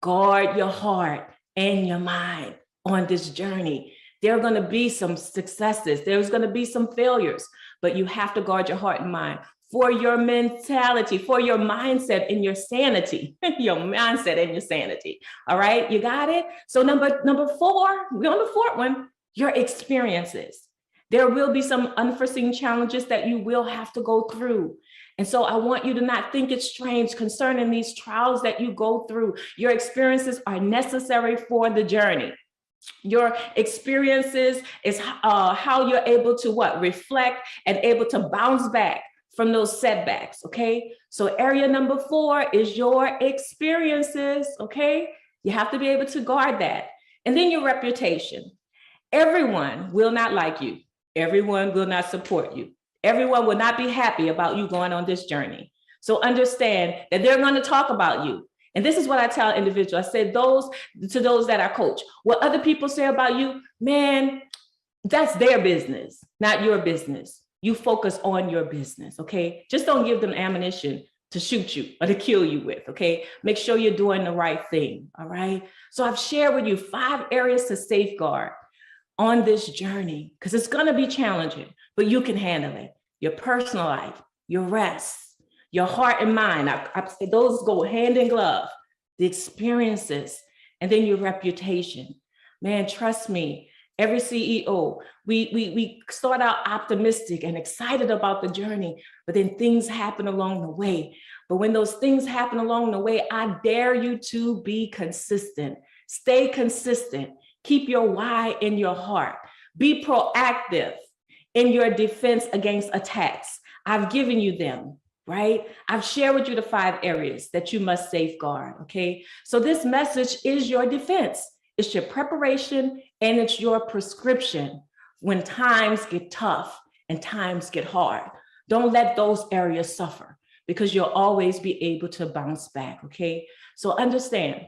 Guard your heart and your mind. On this journey, there are going to be some successes. There's going to be some failures, but you have to guard your heart and mind. for your mentality, for your mindset and your sanity, your mindset and your sanity. All right, you got it? So number 4, we're on the 4th one, your experiences. There will be some unforeseen challenges that you will have to go through. And so I want you to not think it's strange concerning these trials that you go through. Your experiences are necessary for the journey. Your experiences is how you're able to reflect and able to bounce back from those setbacks, okay? So area number 4 is your experiences, okay? You have to be able to guard that. And then your reputation. Everyone will not like you. Everyone will not support you. Everyone will not be happy about you going on this journey. So understand that they're going to talk about you. And this is what I tell individuals. I say to those that I coach, what other people say about you, man, that's their business, not your business. You focus on your business, okay? Just don't give them ammunition to shoot you or to kill you with, okay? Make sure you're doing the right thing, all right? So I've shared with you 5 areas to safeguard on this journey, because it's going to be challenging, but you can handle it. Your personal life, your rest, your heart and mind. I say those go hand in glove. The experiences, and then your reputation. Man, trust me, every CEO, we start out optimistic and excited about the journey, but then things happen along the way. But when those things happen along the way, I dare you to be consistent. Stay consistent. Keep your why in your heart. Be proactive in your defense against attacks. I've given you them, right? I've shared with you the 5 areas that you must safeguard, okay? So this message is your defense. It's your preparation and it's your prescription when times get tough and times get hard. Don't let those areas suffer, because you'll always be able to bounce back, okay? So understand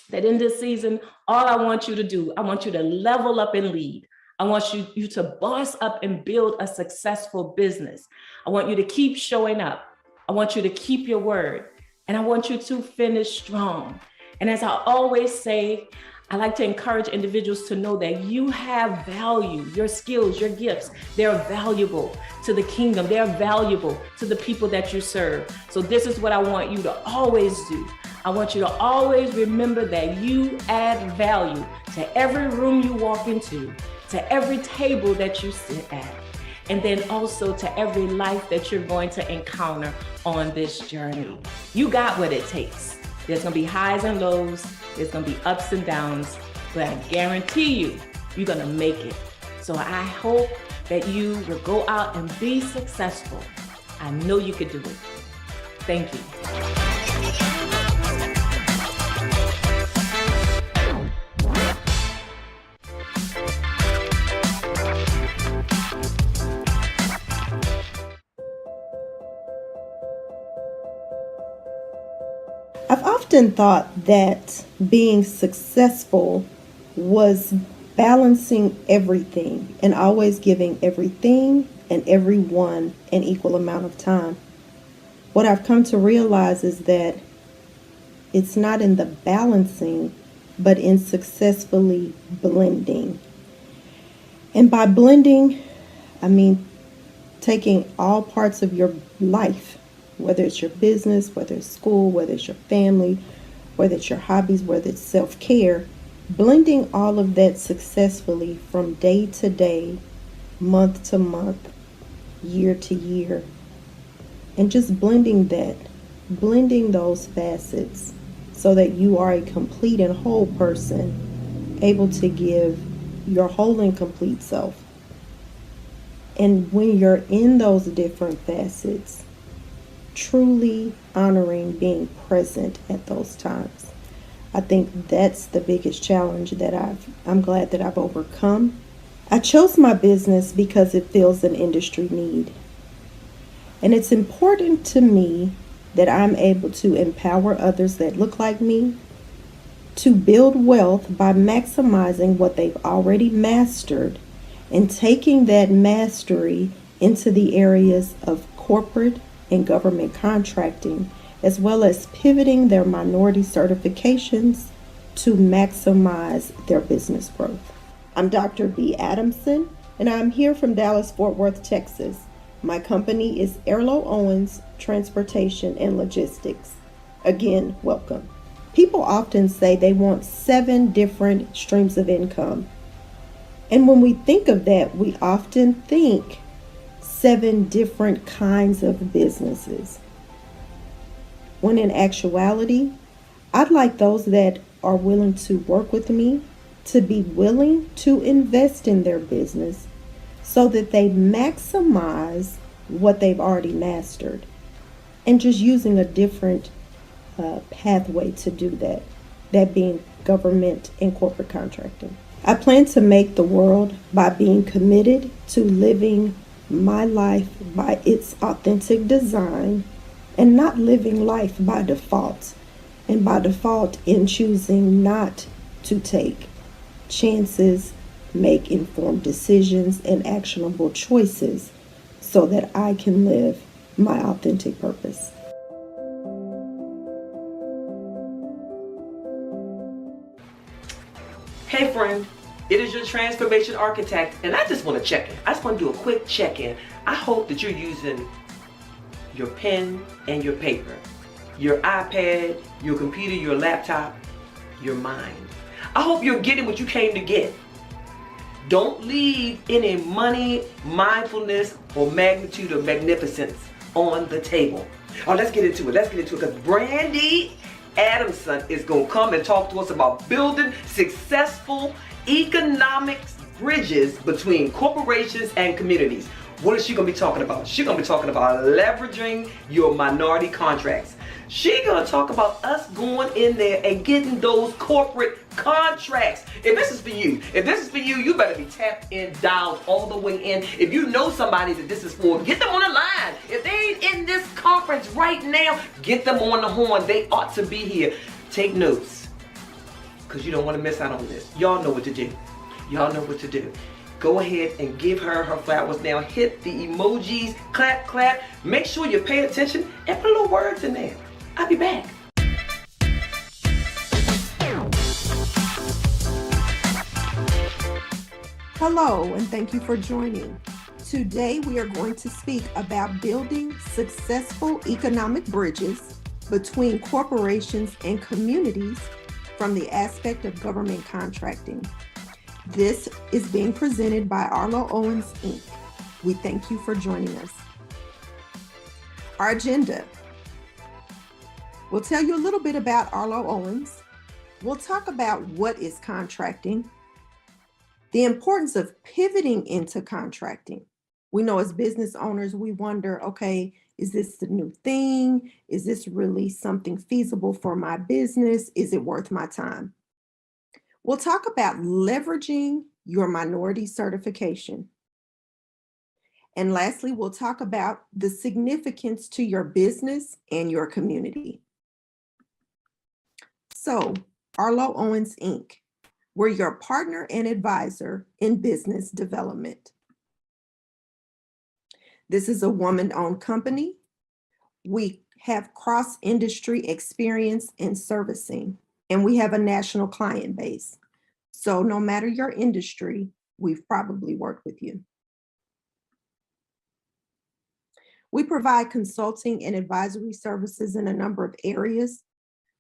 that in this season, all I want you to do, I want you to level up and lead. I want you to boss up and build a successful business. I want you to keep showing up. I want you to keep your word, and I want you to finish strong. And as I always say, I like to encourage individuals to know that you have value. Your skills, your gifts, they're valuable to the kingdom. They're valuable to the people that you serve. So this is what I want you to always do. I want you to always remember that you add value to every room you walk into, to every table that you sit at, and then also to every life that you're going to encounter on this journey. You got what it takes. There's gonna be highs and lows, there's gonna be ups and downs, but I guarantee you, you're gonna make it. So I hope that you will go out and be successful. I know you could do it. Thank you. I've often thought that being successful was balancing everything and always giving everything and everyone an equal amount of time. What I've come to realize is that it's not in the balancing, but in successfully blending. And by blending, I mean taking all parts of your life, whether it's your business, whether it's school, whether it's your family, whether it's your hobbies, whether it's self-care, blending all of that successfully from day to day, month to month, year to year, and just blending those facets so that you are a complete and whole person, able to give your whole and complete self. And when you're in those different facets, truly honoring being present at those times. I think that's the biggest challenge that I'm glad that I've overcome. I chose my business because it fills an industry need. And it's important to me that I'm able to empower others that look like me to build wealth by maximizing what they've already mastered and taking that mastery into the areas of corporate and government contracting, as well as pivoting their minority certifications to maximize their business growth. I'm Dr. B. Adamson, and I'm here from Dallas-Fort Worth, Texas, My company is Arlo Owens Transportation and Logistics. Again, welcome. People often say they want 7 different streams of income. And when we think of that, we often think 7 different kinds of businesses. When in actuality, I'd like those that are willing to work with me to be willing to invest in their business so that they maximize what they've already mastered, and just using a different pathway to do that, that being government and corporate contracting. I plan to make the world by being committed to living my life by its authentic design and not living life by default, and by default in choosing not to take chances, make informed decisions and actionable choices so that I can live my authentic purpose. Hey friend, it is your transformation architect, and I just want to check in. I just want to do a quick check-in. I hope that you're using your pen and your paper, your iPad, your computer, your laptop, your mind. I hope you're getting what you came to get. Don't leave any money, mindfulness, or magnitude or magnificence on the table. Oh, let's get into it, because Brandy Adamson is going to come and talk to us about building successful economics bridges between corporations and communities. What is she going to be talking about? She's going to be talking about leveraging your minority contracts. She's going to talk about us going in there and getting those corporate contracts. If this is for you, you better be tapped in, dialed all the way in. If you know somebody that this is for, get them on the line. If they ain't in this conference right now, get them on the horn. They ought to be here. Take notes, because you don't want to miss out on this. Y'all know what to do. Y'all know what to do. Go ahead and give her her flowers now. Hit the emojis, clap, clap. Make sure you pay attention and put little words in there. I'll be back. Hello, and thank you for joining. Today we are going to speak about building successful economic bridges between corporations and communities from the aspect of government contracting. This is being presented by Arlo Owens, Inc. We thank you for joining us. Our agenda. We'll tell you a little bit about Arlo Owens. We'll talk about what is contracting, the importance of pivoting into contracting. We know as business owners, we wonder, okay, is this the new thing? Is this really something feasible for my business? Is it worth my time? We'll talk about leveraging your minority certification. And lastly, we'll talk about the significance to your business and your community. So, Arlo Owens, Inc., we're your partner and advisor in business development. This is a woman-owned company. We have cross-industry experience in servicing, and we have a national client base. So no matter your industry, we've probably worked with you. We provide consulting and advisory services in a number of areas: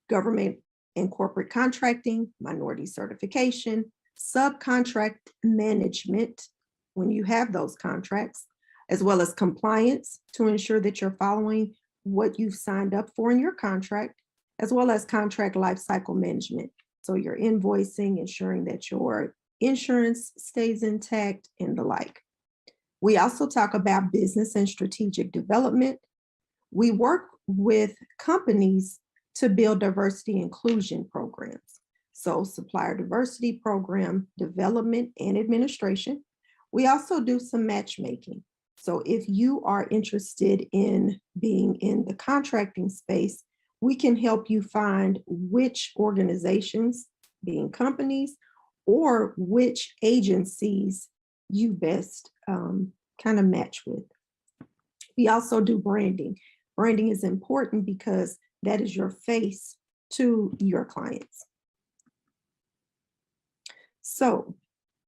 government and corporate contracting, minority certification, subcontract management, when you have those contracts, as well as compliance to ensure that you're following what you've signed up for in your contract, as well as contract lifecycle management. So you're invoicing, ensuring that your insurance stays intact, and the like. We also talk about business and strategic development. We work with companies to build diversity inclusion programs. So supplier diversity program development and administration. We also do some matchmaking. So if you are interested in being in the contracting space, we can help you find which organizations, being companies, or which agencies you best kind of match with. We also do branding. Branding is important because that is your face to your clients. So,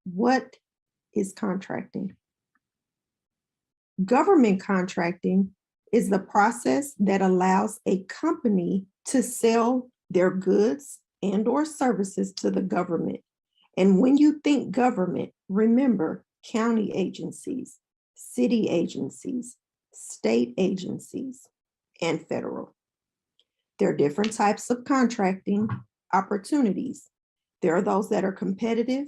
what is contracting? Government contracting is the process that allows a company to sell their goods and or services to the government. And when you think government, remember county agencies, city agencies, state agencies, and federal. There are different types of contracting opportunities. There are those that are competitive.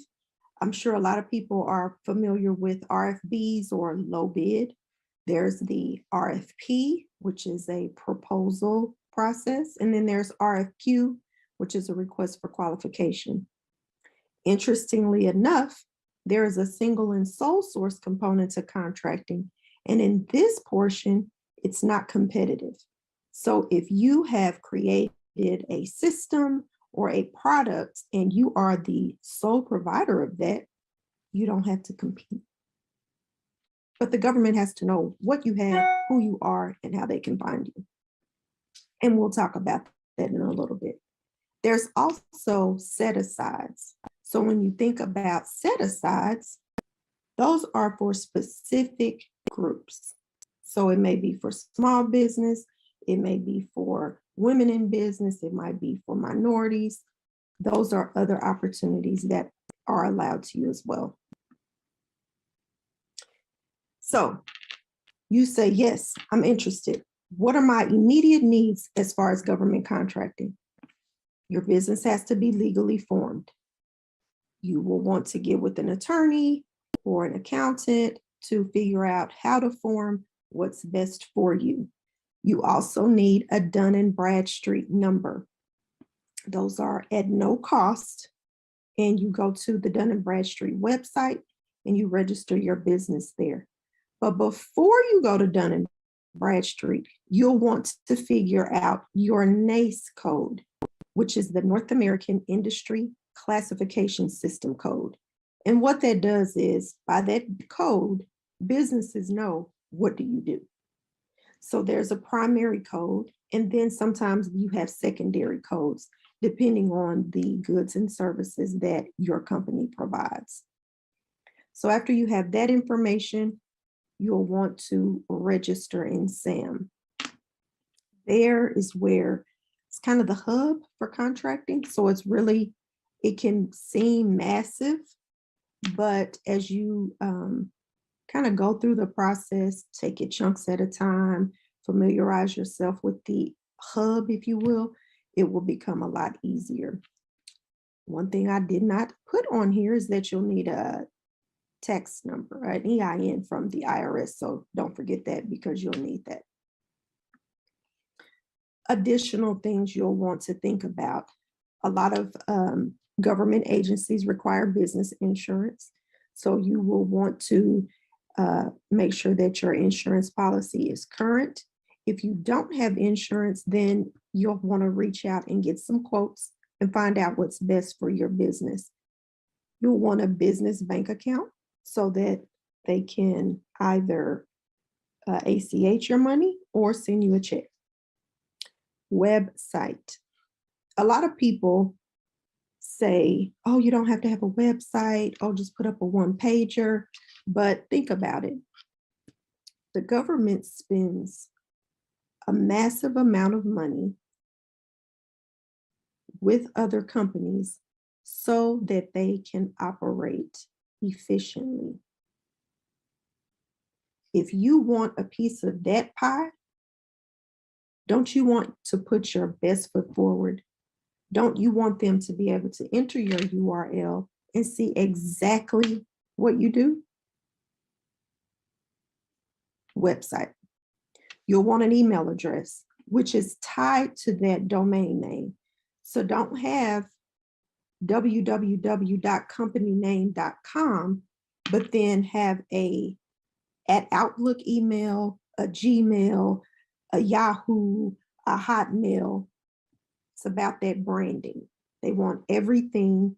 I'm sure a lot of people are familiar with RFBs or low bid. There's the RFP, which is a proposal process, and then there's RFQ, which is a request for qualification. Interestingly enough, there is a single and sole source component to contracting, and in this portion, it's not competitive. So if you have created a system or a product and you are the sole provider of that, you don't have to compete. But the government has to know what you have, who you are, and how they can find you. And we'll talk about that in a little bit. There's also set-asides. So when you think about set-asides, those are for specific groups. So it may be for small business, it may be for women in business, it might be for minorities. Those are other opportunities that are allowed to you as well. So you say, yes, I'm interested. What are my immediate needs as far as government contracting? Your business has to be legally formed. You will want to get with an attorney or an accountant to figure out how to form what's best for you. You also need a Dun & Bradstreet number. Those are at no cost. And you go to the Dun & Bradstreet website and you register your business there. But before you go to Dun & Bradstreet, you'll want to figure out your NAICS code, which is the North American Industry Classification System code. And what that does is, by that code, businesses know, what do you do? So there's a primary code, and then sometimes you have secondary codes, depending on the goods and services that your company provides. So after you have that information, you'll want to register in SAM. There is where it's kind of the hub for contracting. So it's really, it can seem massive, but as you kind of go through the process, take it chunks at a time, familiarize yourself with the hub, if you will, it will become a lot easier. One thing I did not put on here is that you'll need a tax number, an EIN from the IRS. So don't forget that, because you'll need that. Additional things you'll want to think about. A lot of government agencies require business insurance. So you will want to make sure that your insurance policy is current. If you don't have insurance, then you'll want to reach out and get some quotes and find out what's best for your business. You'll want a business bank account so that they can either ACH your money or send you a check. Website. A lot of people say, oh, you don't have to have a website. Oh, just put up a one-pager. But think about it. The government spends a massive amount of money with other companies so that they can operate efficiently. If you want a piece of that pie, don't you want to put your best foot forward? Don't you want them to be able to enter your URL and see exactly what you do? Website. You'll want an email address, which is tied to that domain name. So don't have www.companyname.com, but then have a @Outlook email, a Gmail, a Yahoo, a Hotmail. It's about that branding. They want everything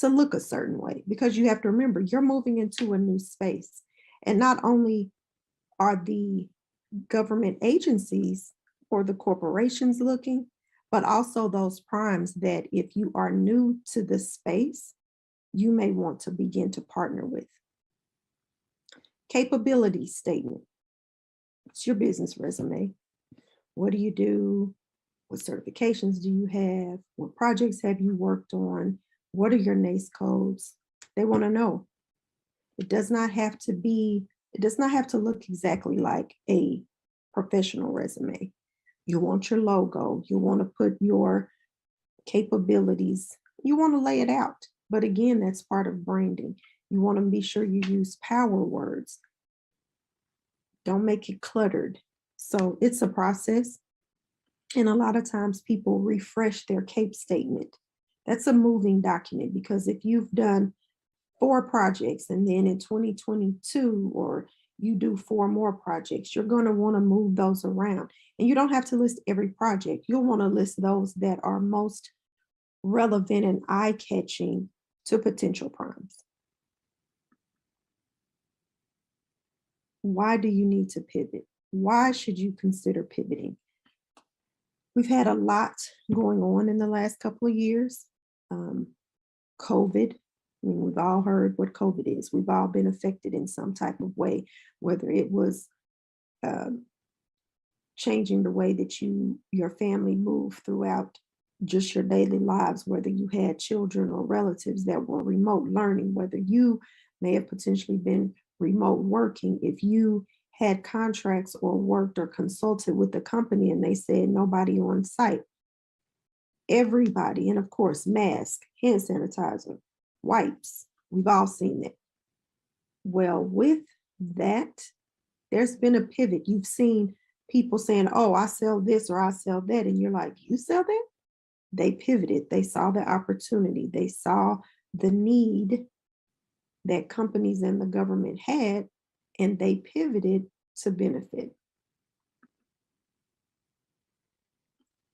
to look a certain way, because you have to remember, you're moving into a new space. And not only are the government agencies or the corporations looking, but also those primes that if you are new to the space, you may want to begin to partner with. Capability statement. It's your business resume. What do you do? What certifications do you have? What projects have you worked on? What are your NACE codes? They want to know. It does not have to look exactly like a professional resume. You want your logo. You want to put your capabilities. You want to lay it out. But again, that's part of branding. You want to be sure you use power words. Don't make it cluttered. So it's a process. And a lot of times people refresh their CAPE statement. That's a moving document, because if you've done 4 projects and then in 2022, or you do 4 more projects, you're going to want to move those around. And you don't have to list every project. You'll want to list those that are most relevant and eye-catching to potential primes. Why do you need to pivot? Why should you consider pivoting? We've had a lot going on in the last couple of years. COVID, I mean, we've all heard what COVID is. We've all been affected in some type of way, whether it was changing the way that your family moved throughout just your daily lives, whether you had children or relatives that were remote learning, whether you may have potentially been remote working, if you had contracts or worked or consulted with the company and they said nobody on site. Everybody, and of course, mask, hand sanitizer, wipes, we've all seen it. Well, with that, there's been a pivot. You've seen people saying, oh, I sell this or I sell that. And you're like, you sell that? They pivoted. They saw the opportunity. They saw the need that companies and the government had, and they pivoted to benefit.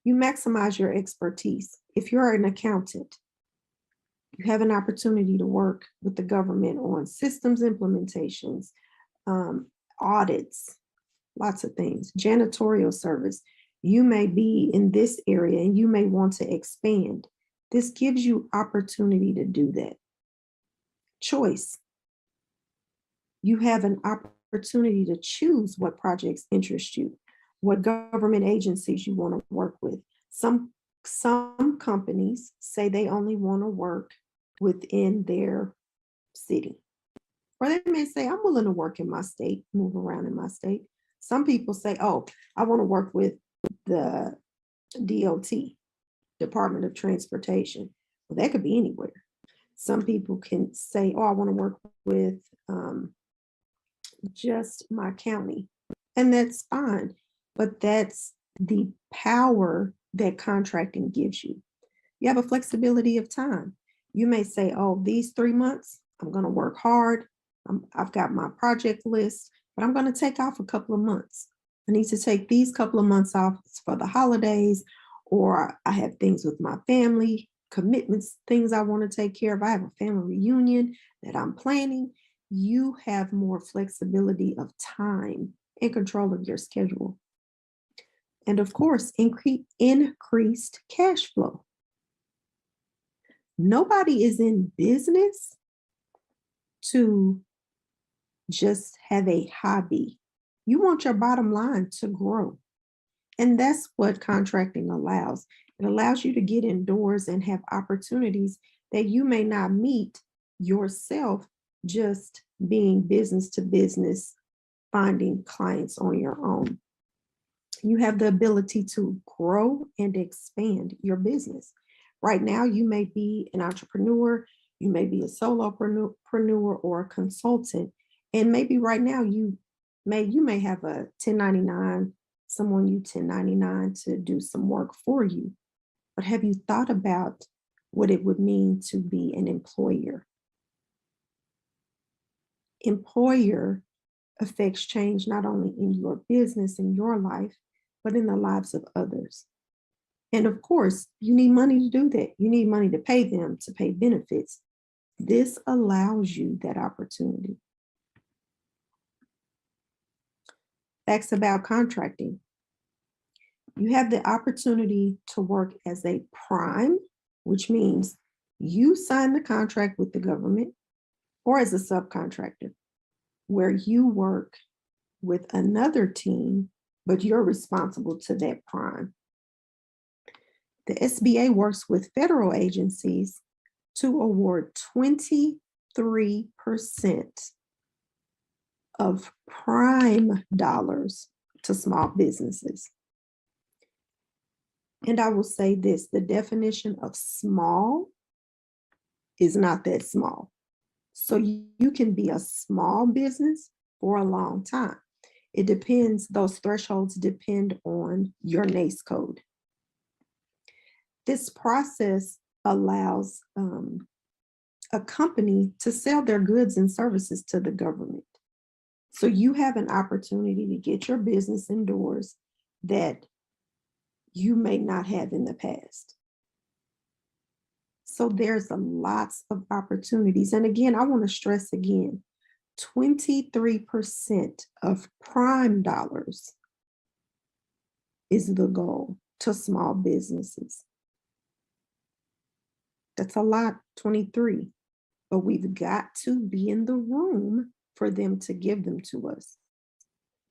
You maximize your expertise. If you're an accountant, you have an opportunity to work with the government on systems implementations, audits, lots of things, janitorial service. You may be in this area and you may want to expand. This gives you opportunity to do that. Choice. You have an opportunity to choose what projects interest you, what government agencies you want to work with. Some companies say they only want to work within their city. Or they may say, I'm willing to work in my state, move around in my state. Some people say, oh, I want to work with the DOT, Department of Transportation. Well, that could be anywhere. Some people can say, oh, I want to work with just my county. And that's fine. But that's the power that contracting gives you. You have a flexibility of time. You may say, oh, these 3 months, I'm going to work hard. I've got my project list, but I'm going to take off a couple of months. I need to take these couple of months off for the holidays, or I have things with my family, commitments, things I want to take care of. I have a family reunion that I'm planning. You have more flexibility of time and control of your schedule. And of course, increased cash flow. Nobody is in business to just have a hobby. You want your bottom line to grow. And that's what contracting allows. It allows you to get indoors and have opportunities that you may not meet yourself just being business to business, finding clients on your own. You have the ability to grow and expand your business. Right now, you may be an entrepreneur, you may be a solopreneur or a consultant, and maybe right now you may have a 1099, someone you 1099 to do some work for you. But have you thought about what it would mean to be an employer? Employer affects change not only in your business and your life, but in the lives of others. And of course, you need money to do that. You need money to pay them, to pay benefits. This allows you that opportunity. Facts about contracting. You have the opportunity to work as a prime, which means you sign the contract with the government, or as a subcontractor. where you work with another team, but you're responsible to that prime. The SBA works with federal agencies to award 23% of prime dollars to small businesses. And I will say this, the definition of small is not that small. So you can be a small business for a long time. It depends, those thresholds depend on your NAICS code. This process allows a company to sell their goods and services to the government. So you have an opportunity to get your business indoors that you may not have in the past. So there's lots of opportunities. And again, I want to stress again, 23% of prime dollars is the goal to small businesses. That's a lot, 23, but we've got to be in the room for them to give them to us.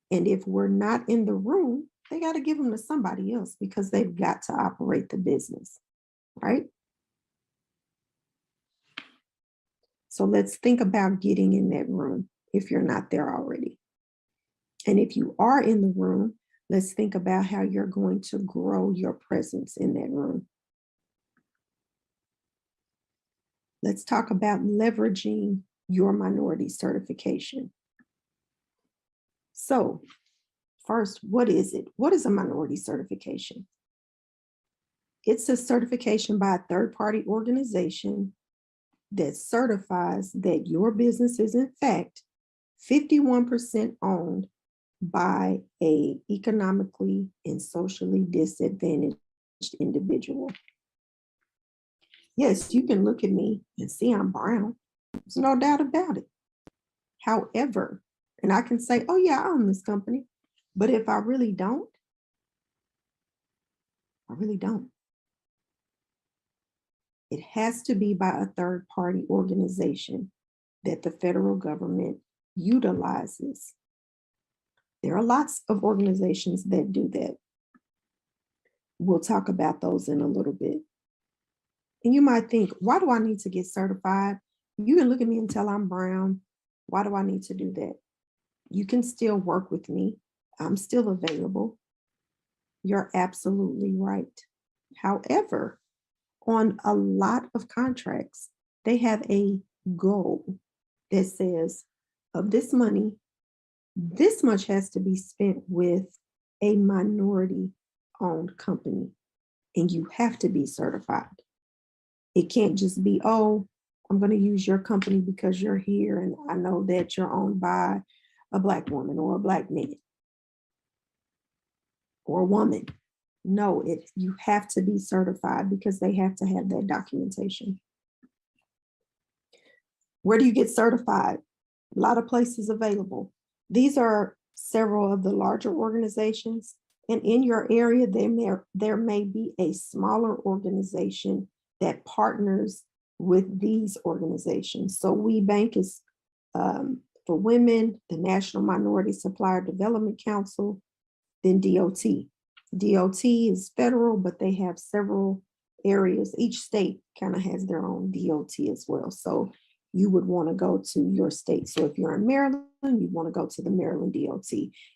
And if we're not in the room, they got to give them to somebody else because they've got to operate the business, right? So let's think about getting in that room if you're not there already. And if you are in the room, let's think about how you're going to grow your presence in that room. Let's talk about leveraging your minority certification. So first, what is it? What is a minority certification? It's a certification by a third-party organization that certifies that your business is in fact 51% owned by an economically and socially disadvantaged individual. Yes, you can look at me and see I'm brown. There's no doubt about it. However, and I can say, oh yeah, I own this company. But if I really don't, I really don't. It has to be by a third-party organization that the federal government utilizes. There are lots of organizations that do that. We'll talk about those in a little bit. And you might think, why do I need to get certified? You can look at me and tell I'm brown. Why do I need to do that? You can still work with me. I'm still available. You're absolutely right. However, on a lot of contracts, they have a goal that says of this money, this much has to be spent with a minority owned company, and you have to be certified. It can't just be, oh, I'm going to use your company because you're here and I know that you're owned by a Black woman or a Black man or a woman. No, you have to be certified because they have to have that documentation. Where do you get certified? A lot of places available. These are several of the larger organizations, and in your area, there may be a smaller organization that partners with these organizations. So WeBank is for women, the National Minority Supplier Development Council, then DOT. DOT is federal, but they have several areas. Each state kind of has their own DOT as well. So you would want to go to your state. So if you're in Maryland, you want to go to the Maryland DOT.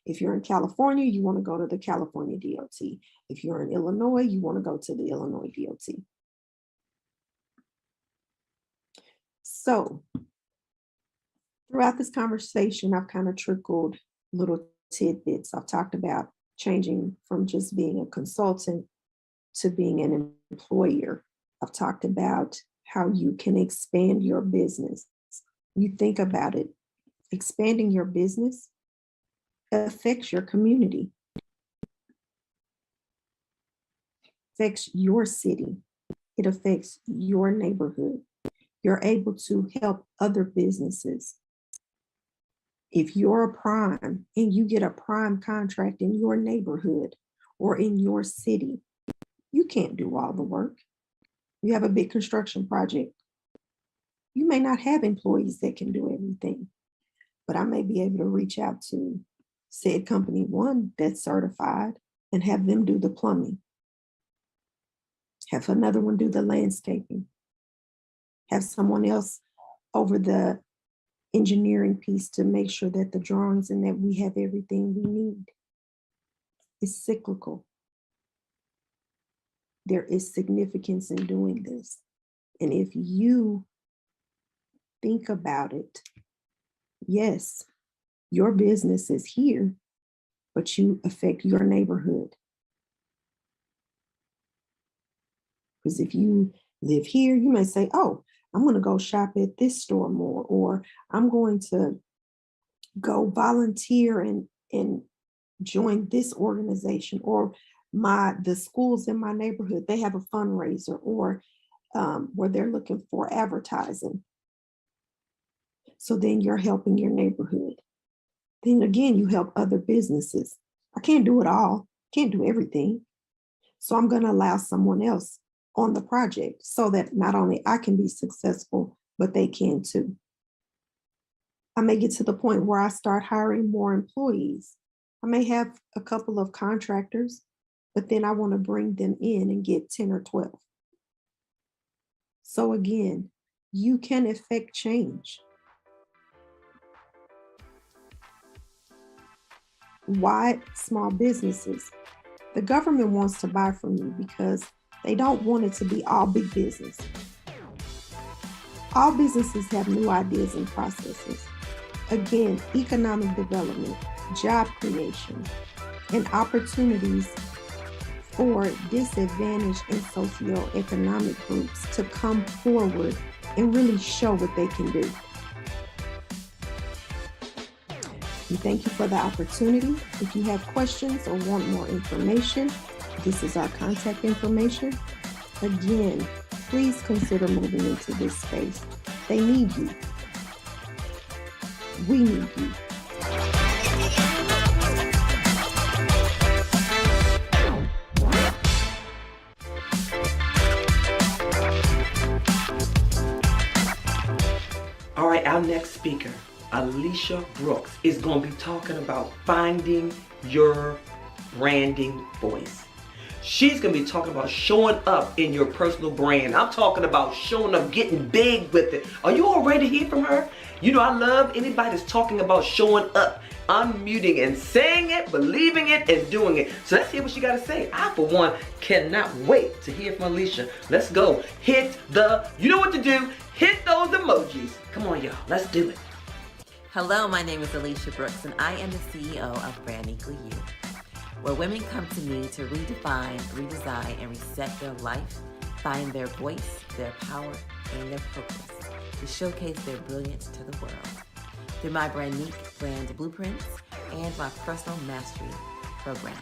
If you're in California, you want to go to the California DOT. If you're in Illinois, you want to go to the Illinois DOT. So throughout this conversation, I've kind of trickled little tidbits. I've talked about changing from just being a consultant to being an employer. I've talked about how you can expand your business. You think about it, expanding your business affects your community, affects your city, it affects your neighborhood. You're able to help other businesses. If you're a prime and you get a prime contract in your neighborhood or in your city, you can't do all the work. You have a big construction project. You may not have employees that can do everything. but I may be able to reach out to said company one that's certified and have them do the plumbing. Have another one do the landscaping. Have someone else over the engineering piece to make sure that the drawings and that we have everything we need. It's cyclical. There is significance in doing this. And if you think about it, yes, your business is here, but you affect your neighborhood. Because if you live here, you may say, oh, I'm going to go shop at this store more, or I'm going to go volunteer and join this organization, or the schools in my neighborhood, they have a fundraiser, or where they're looking for advertising. So then you're helping your neighborhood. Then again, you help other businesses. I can't do it all, can't do everything. So I'm going to allow someone else on the project so that not only I can be successful, but they can too. I may get to the point where I start hiring more employees. I may have a couple of contractors, but then I want to bring them in and get 10 or 12. So again, you can affect change. Why small businesses? The government wants to buy from you because they don't want it to be all big business. All businesses have new ideas and processes. Again, economic development, job creation, and opportunities for disadvantaged and socioeconomic groups to come forward and really show what they can do. We thank you for the opportunity. If you have questions or want more information, this is our contact information. Again, please consider moving into this space. They need you. We need you. All right, our next speaker, Alicia Brooks, is going to be talking about finding your branding voice. She's going to be talking about showing up in your personal brand. I'm talking about showing up, getting big with it. Are you all ready to hear from her? You know, I love anybody that's talking about showing up, unmuting and saying it, believing it, and doing it. So let's hear what she got to say. I, for one, cannot wait to hear from Alicia. Let's go. You know what to do. Hit those emojis. Come on, y'all. Let's do it. Hello, my name is Alicia Brooks, and I am the CEO of Brand Equally You, where women come to me to redefine, redesign, and reset their life, find their voice, their power, and their purpose to showcase their brilliance to the world through my brand blueprints and my personal mastery programs.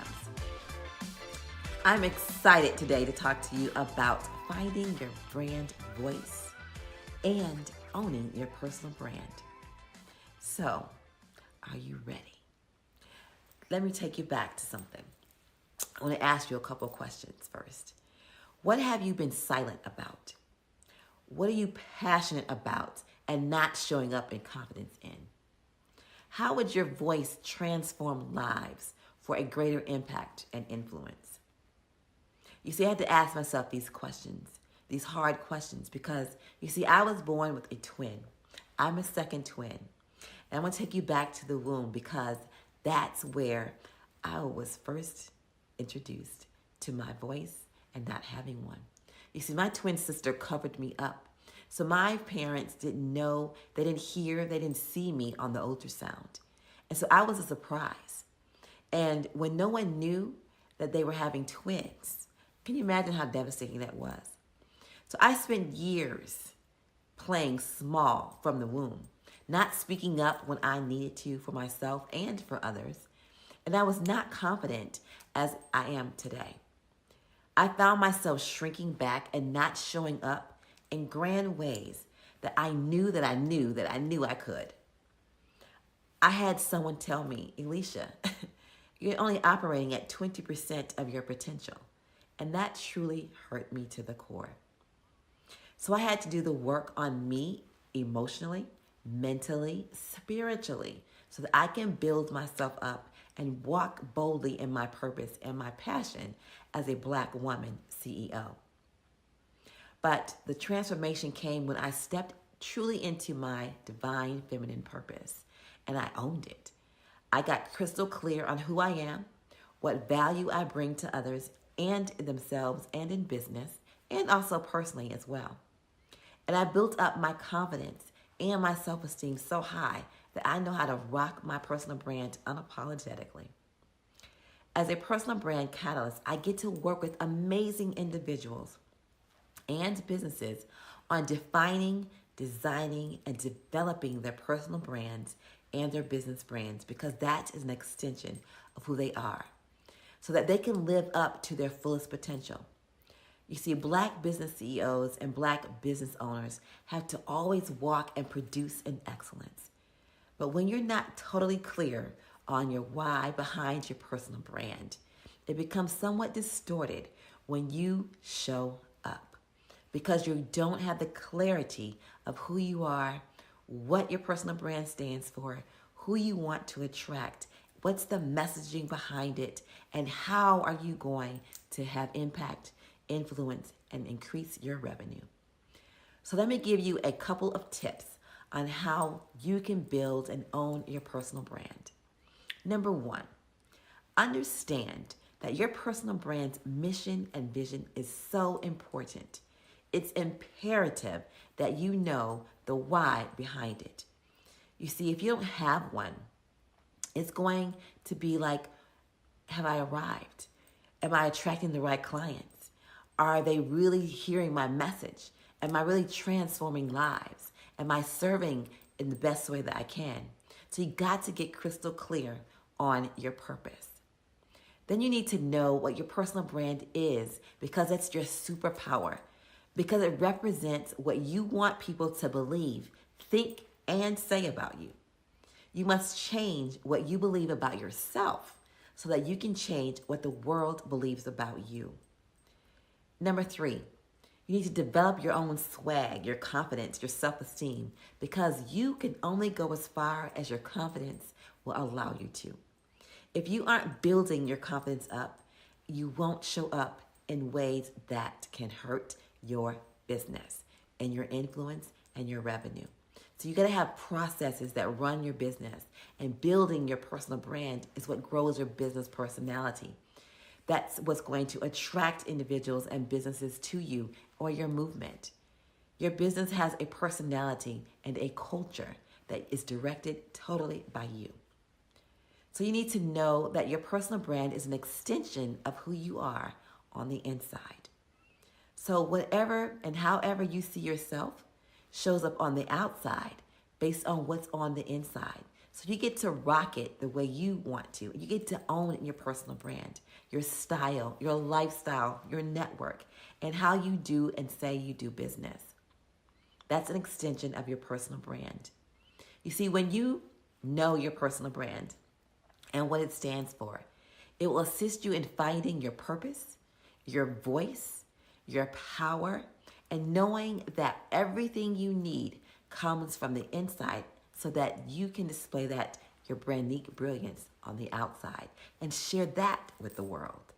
I'm excited today to talk to you about finding your brand voice and owning your personal brand. So, are you ready? Let me take you back to something. I want to ask you a couple questions first. What have you been silent about? What are you passionate about and not showing up in confidence in? How would your voice transform lives for a greater impact and influence? You see, I had to ask myself these questions, these hard questions, because you see, I was born with a twin. I'm a second twin. And I'm going to take you back to the womb because that's where I was first introduced to my voice and not having one. You see, my twin sister covered me up. So my parents didn't know, they didn't hear, they didn't see me on the ultrasound. And so I was a surprise. And when no one knew that they were having twins, can you imagine how devastating that was? So I spent years playing small from the womb, not speaking up when I needed to for myself and for others. And I was not confident as I am today. I found myself shrinking back and not showing up in grand ways that I knew I could. I had someone tell me, Alicia, you're only operating at 20% of your potential. And that truly hurt me to the core. So I had to do the work on me emotionally mentally, spiritually, so that I can build myself up and walk boldly in my purpose and my passion as a Black woman CEO. But the transformation came when I stepped truly into my divine feminine purpose, and I owned it. I got crystal clear on who I am, what value I bring to others and in themselves and in business, and also personally as well. And I built up my confidence and my self-esteem so high that I know how to rock my personal brand unapologetically. As a personal brand catalyst, I get to work with amazing individuals and businesses on defining, designing, and developing their personal brands and their business brands, because that is an extension of who they are, so that they can live up to their fullest potential. You see, Black business CEOs and Black business owners have to always walk and produce in excellence. But when you're not totally clear on your why behind your personal brand, it becomes somewhat distorted when you show up, because you don't have the clarity of who you are, what your personal brand stands for, who you want to attract, what's the messaging behind it, and how are you going to have impact, influence, and increase your revenue. So let me give you a couple of tips on how you can build and own your personal brand. Number one, understand that your personal brand's mission and vision is so important. It's imperative that you know the why behind it. You see, if you don't have one, it's going to be like, have I arrived? Am I attracting the right clients? Are they really hearing my message? Am I really transforming lives? Am I serving in the best way that I can? So you got to get crystal clear on your purpose. Then you need to know what your personal brand is, because it's your superpower, because it represents what you want people to believe, think, and say about you. You must change what you believe about yourself so that you can change what the world believes about you. Number three, you need to develop your own swag, your confidence, your self-esteem, because you can only go as far as your confidence will allow you to. If you aren't building your confidence up, you won't show up in ways that can hurt your business and your influence and your revenue. So you got to have processes that run your business, and building your personal brand is what grows your business personality. That's what's going to attract individuals and businesses to you or your movement. Your business has a personality and a culture that is directed totally by you. So you need to know that your personal brand is an extension of who you are on the inside. So whatever and however you see yourself shows up on the outside based on what's on the inside. So you get to rock it the way you want to. You get to own your personal brand, your style, your lifestyle, your network, and how you do and say you do business. That's an extension of your personal brand. You see, when you know your personal brand and what it stands for, it will assist you in finding your purpose, your voice, your power, and knowing that everything you need comes from the inside, so that you can display that, your brand-unique brilliance, on the outside and share that with the world.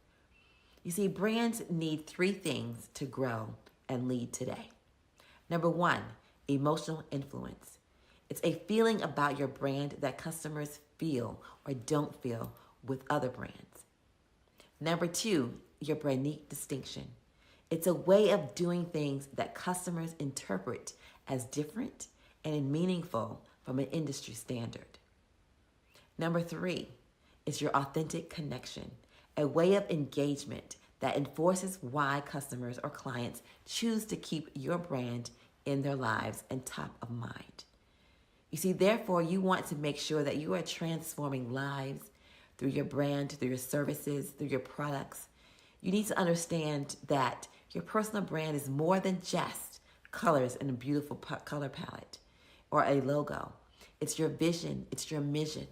You see, brands need three things to grow and lead today. Number one, emotional influence. It's a feeling about your brand that customers feel or don't feel with other brands. Number two, your brand-unique distinction. It's a way of doing things that customers interpret as different and meaningful from an industry standard. Number three is your authentic connection, a way of engagement that enforces why customers or clients choose to keep your brand in their lives and top of mind. You see, therefore, you want to make sure that you are transforming lives through your brand, through your services, through your products. You need to understand that your personal brand is more than just colors and a beautiful color palette or a logo. It's your vision, it's your mission,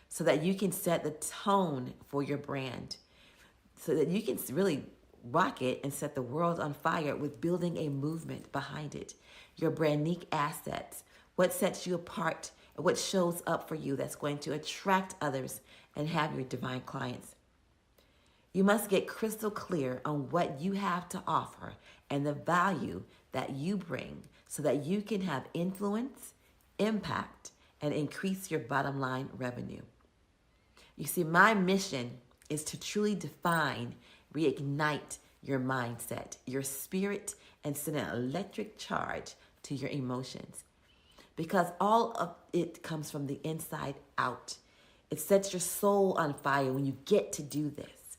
so that you can set the tone for your brand, so that you can really rock it and set the world on fire with building a movement behind it. Your brand unique assets What sets you apart? What shows up for you that's going to attract others and have your divine clients? You must get crystal clear on what you have to offer and the value that you bring so that you can have influence, impact, and increase your bottom line revenue. You see, my mission is to truly define, reignite your mindset, your spirit, and send an electric charge to your emotions. Because all of it comes from the inside out. It sets your soul on fire when you get to do this.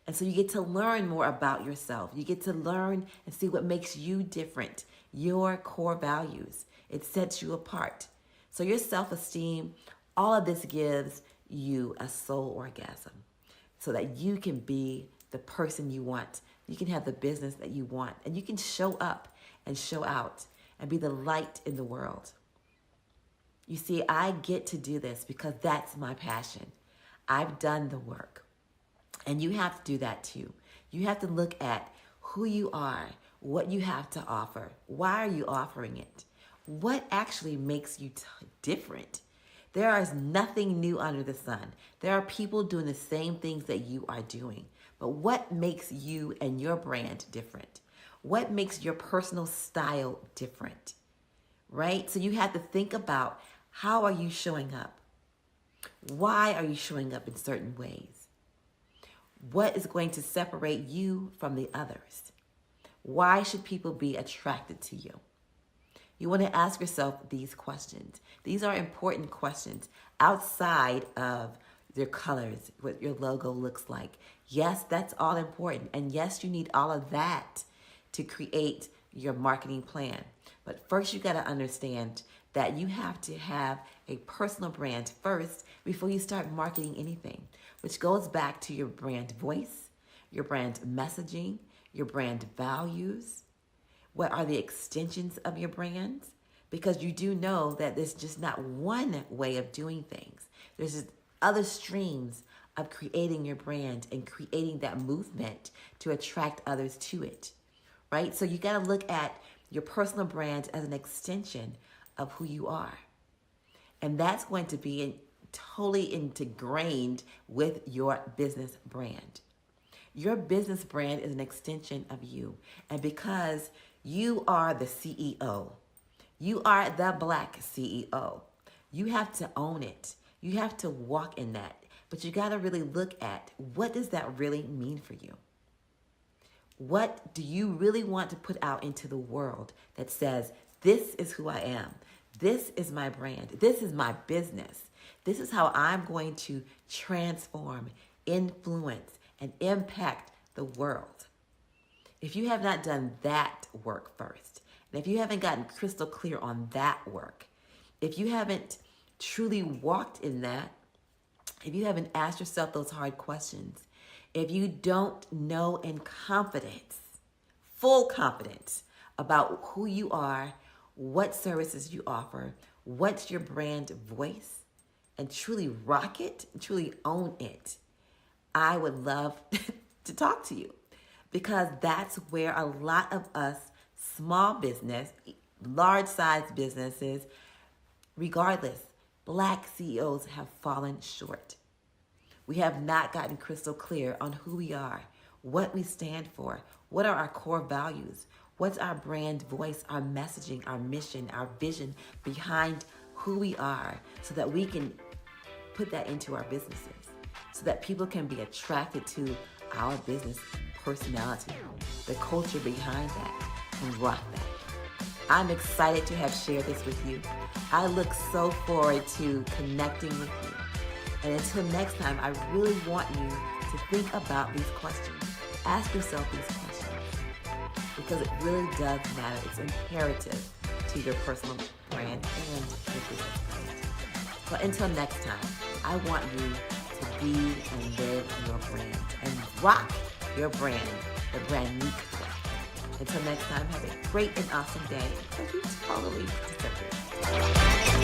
And so you get to learn more about yourself. You get to learn and see what makes you different, your core values. It sets you apart. So your self-esteem, all of this gives you a soul orgasm so that you can be the person you want. You can have the business that you want, and you can show up and show out and be the light in the world. You see, I get to do this because that's my passion. I've done the work. And you have to do that too. You have to look at who you are, what you have to offer. Why are you offering it? What actually makes you different? There is nothing new under the sun. There are people doing the same things that you are doing. But what makes you and your brand different? What makes your personal style different? Right? So you have to think about, how are you showing up? Why are you showing up in certain ways? What is going to separate you from the others? Why should people be attracted to you? You want to ask yourself these questions. These are important questions outside of your colors, what your logo looks like. Yes, that's all important. And yes, you need all of that to create your marketing plan. But first, you got to understand that you have to have a personal brand first before you start marketing anything, which goes back to your brand voice, your brand messaging, your brand values. What are the extensions of your brands? Because you do know that there's just not one way of doing things. There's just other streams of creating your brand and creating that movement to attract others to it, right? So you got to look at your personal brand as an extension of who you are. And that's going to be totally ingrained with your business brand. Your business brand is an extension of you. And because you are the CEO, you are the Black CEO, you have to own it. You have to walk in that. But you got to really look at, what does that really mean for you? What do you really want to put out into the world that says, this is who I am. This is my brand. This is my business. This is how I'm going to transform, influence, and impact the world. If you have not done that work first, and if you haven't gotten crystal clear on that work, if you haven't truly walked in that, if you haven't asked yourself those hard questions, if you don't know in confidence, full confidence about who you are, what services you offer, what's your brand voice, and truly rock it, truly own it, I would love to talk to you, because that's where a lot of us small business, large size businesses, regardless, Black CEOs have fallen short. We have not gotten crystal clear on who we are, what we stand for, what are our core values, what's our brand voice, our messaging, our mission, our vision behind who we are, so that we can put that into our businesses, so that people can be attracted to our business personality, the culture behind that, and rock that. I'm excited to have shared this with you. I look so forward to connecting with you. And until next time, I really want you to think about these questions. Ask yourself these questions, because it really does matter. It's imperative to your personal brand and your business brand. But until next time, I want you to be and live your brand and rock your brand, the brand unique way. Until next time, have a great and awesome day, because you totally deserve it.